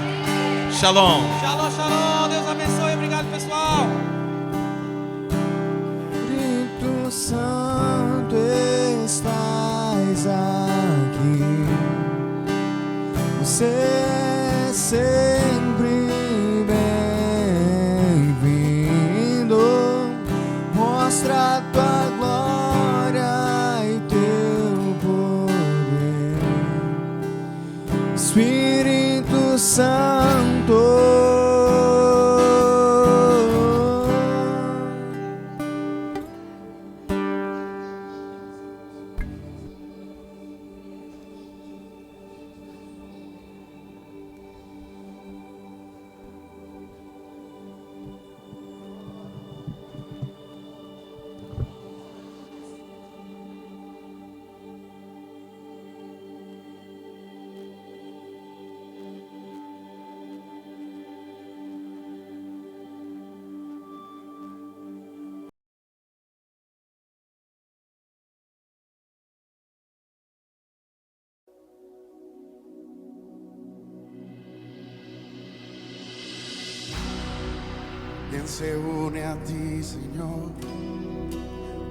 Shalom. Shalom, shalom. Deus abençoe. Obrigado, pessoal. Espírito Santo, estás aqui. Você é sempre bem-vindo. Mostra a tua glória e teu poder, Espírito Santo. Quien se une a ti, Señor,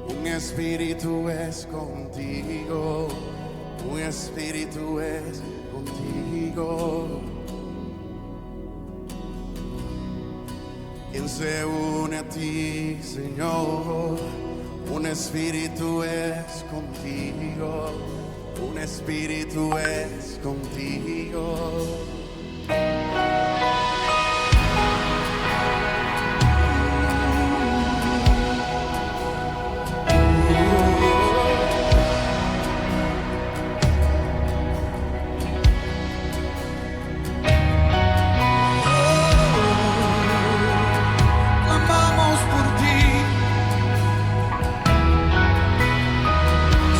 un espíritu es contigo, un espíritu es contigo. Quien se une a ti, Señor, un espíritu es contigo, un espíritu es contigo. Clamamos por ti.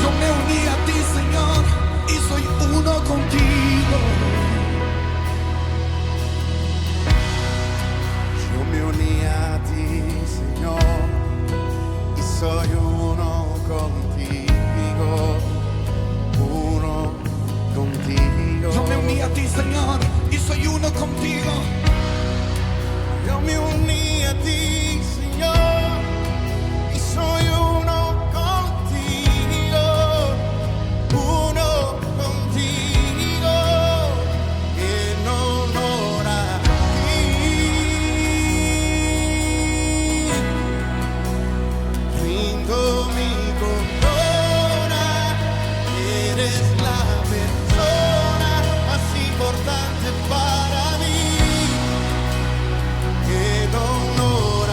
Yo me uní a ti, Señor, y soy uno contigo. Yo me uní a ti, Señor, y soy uno contigo, uno contigo. Yo me uní a ti, Señor, y soy uno contigo. Yo me uní a ti, Señor, y soy uno contigo, en honor a ti. Rindo mi corona, eres la persona más importante para mí. En honor a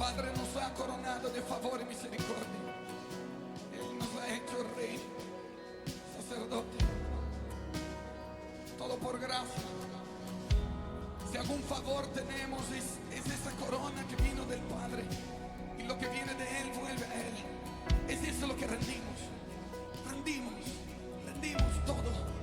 Padre nos ha coronado de favor y misericordia. Él nos ha hecho rey, sacerdote, todo por gracia. Si algún favor tenemos es esa corona que vino del Padre, y lo que viene de Él vuelve a Él. Es eso lo que rendimos todo.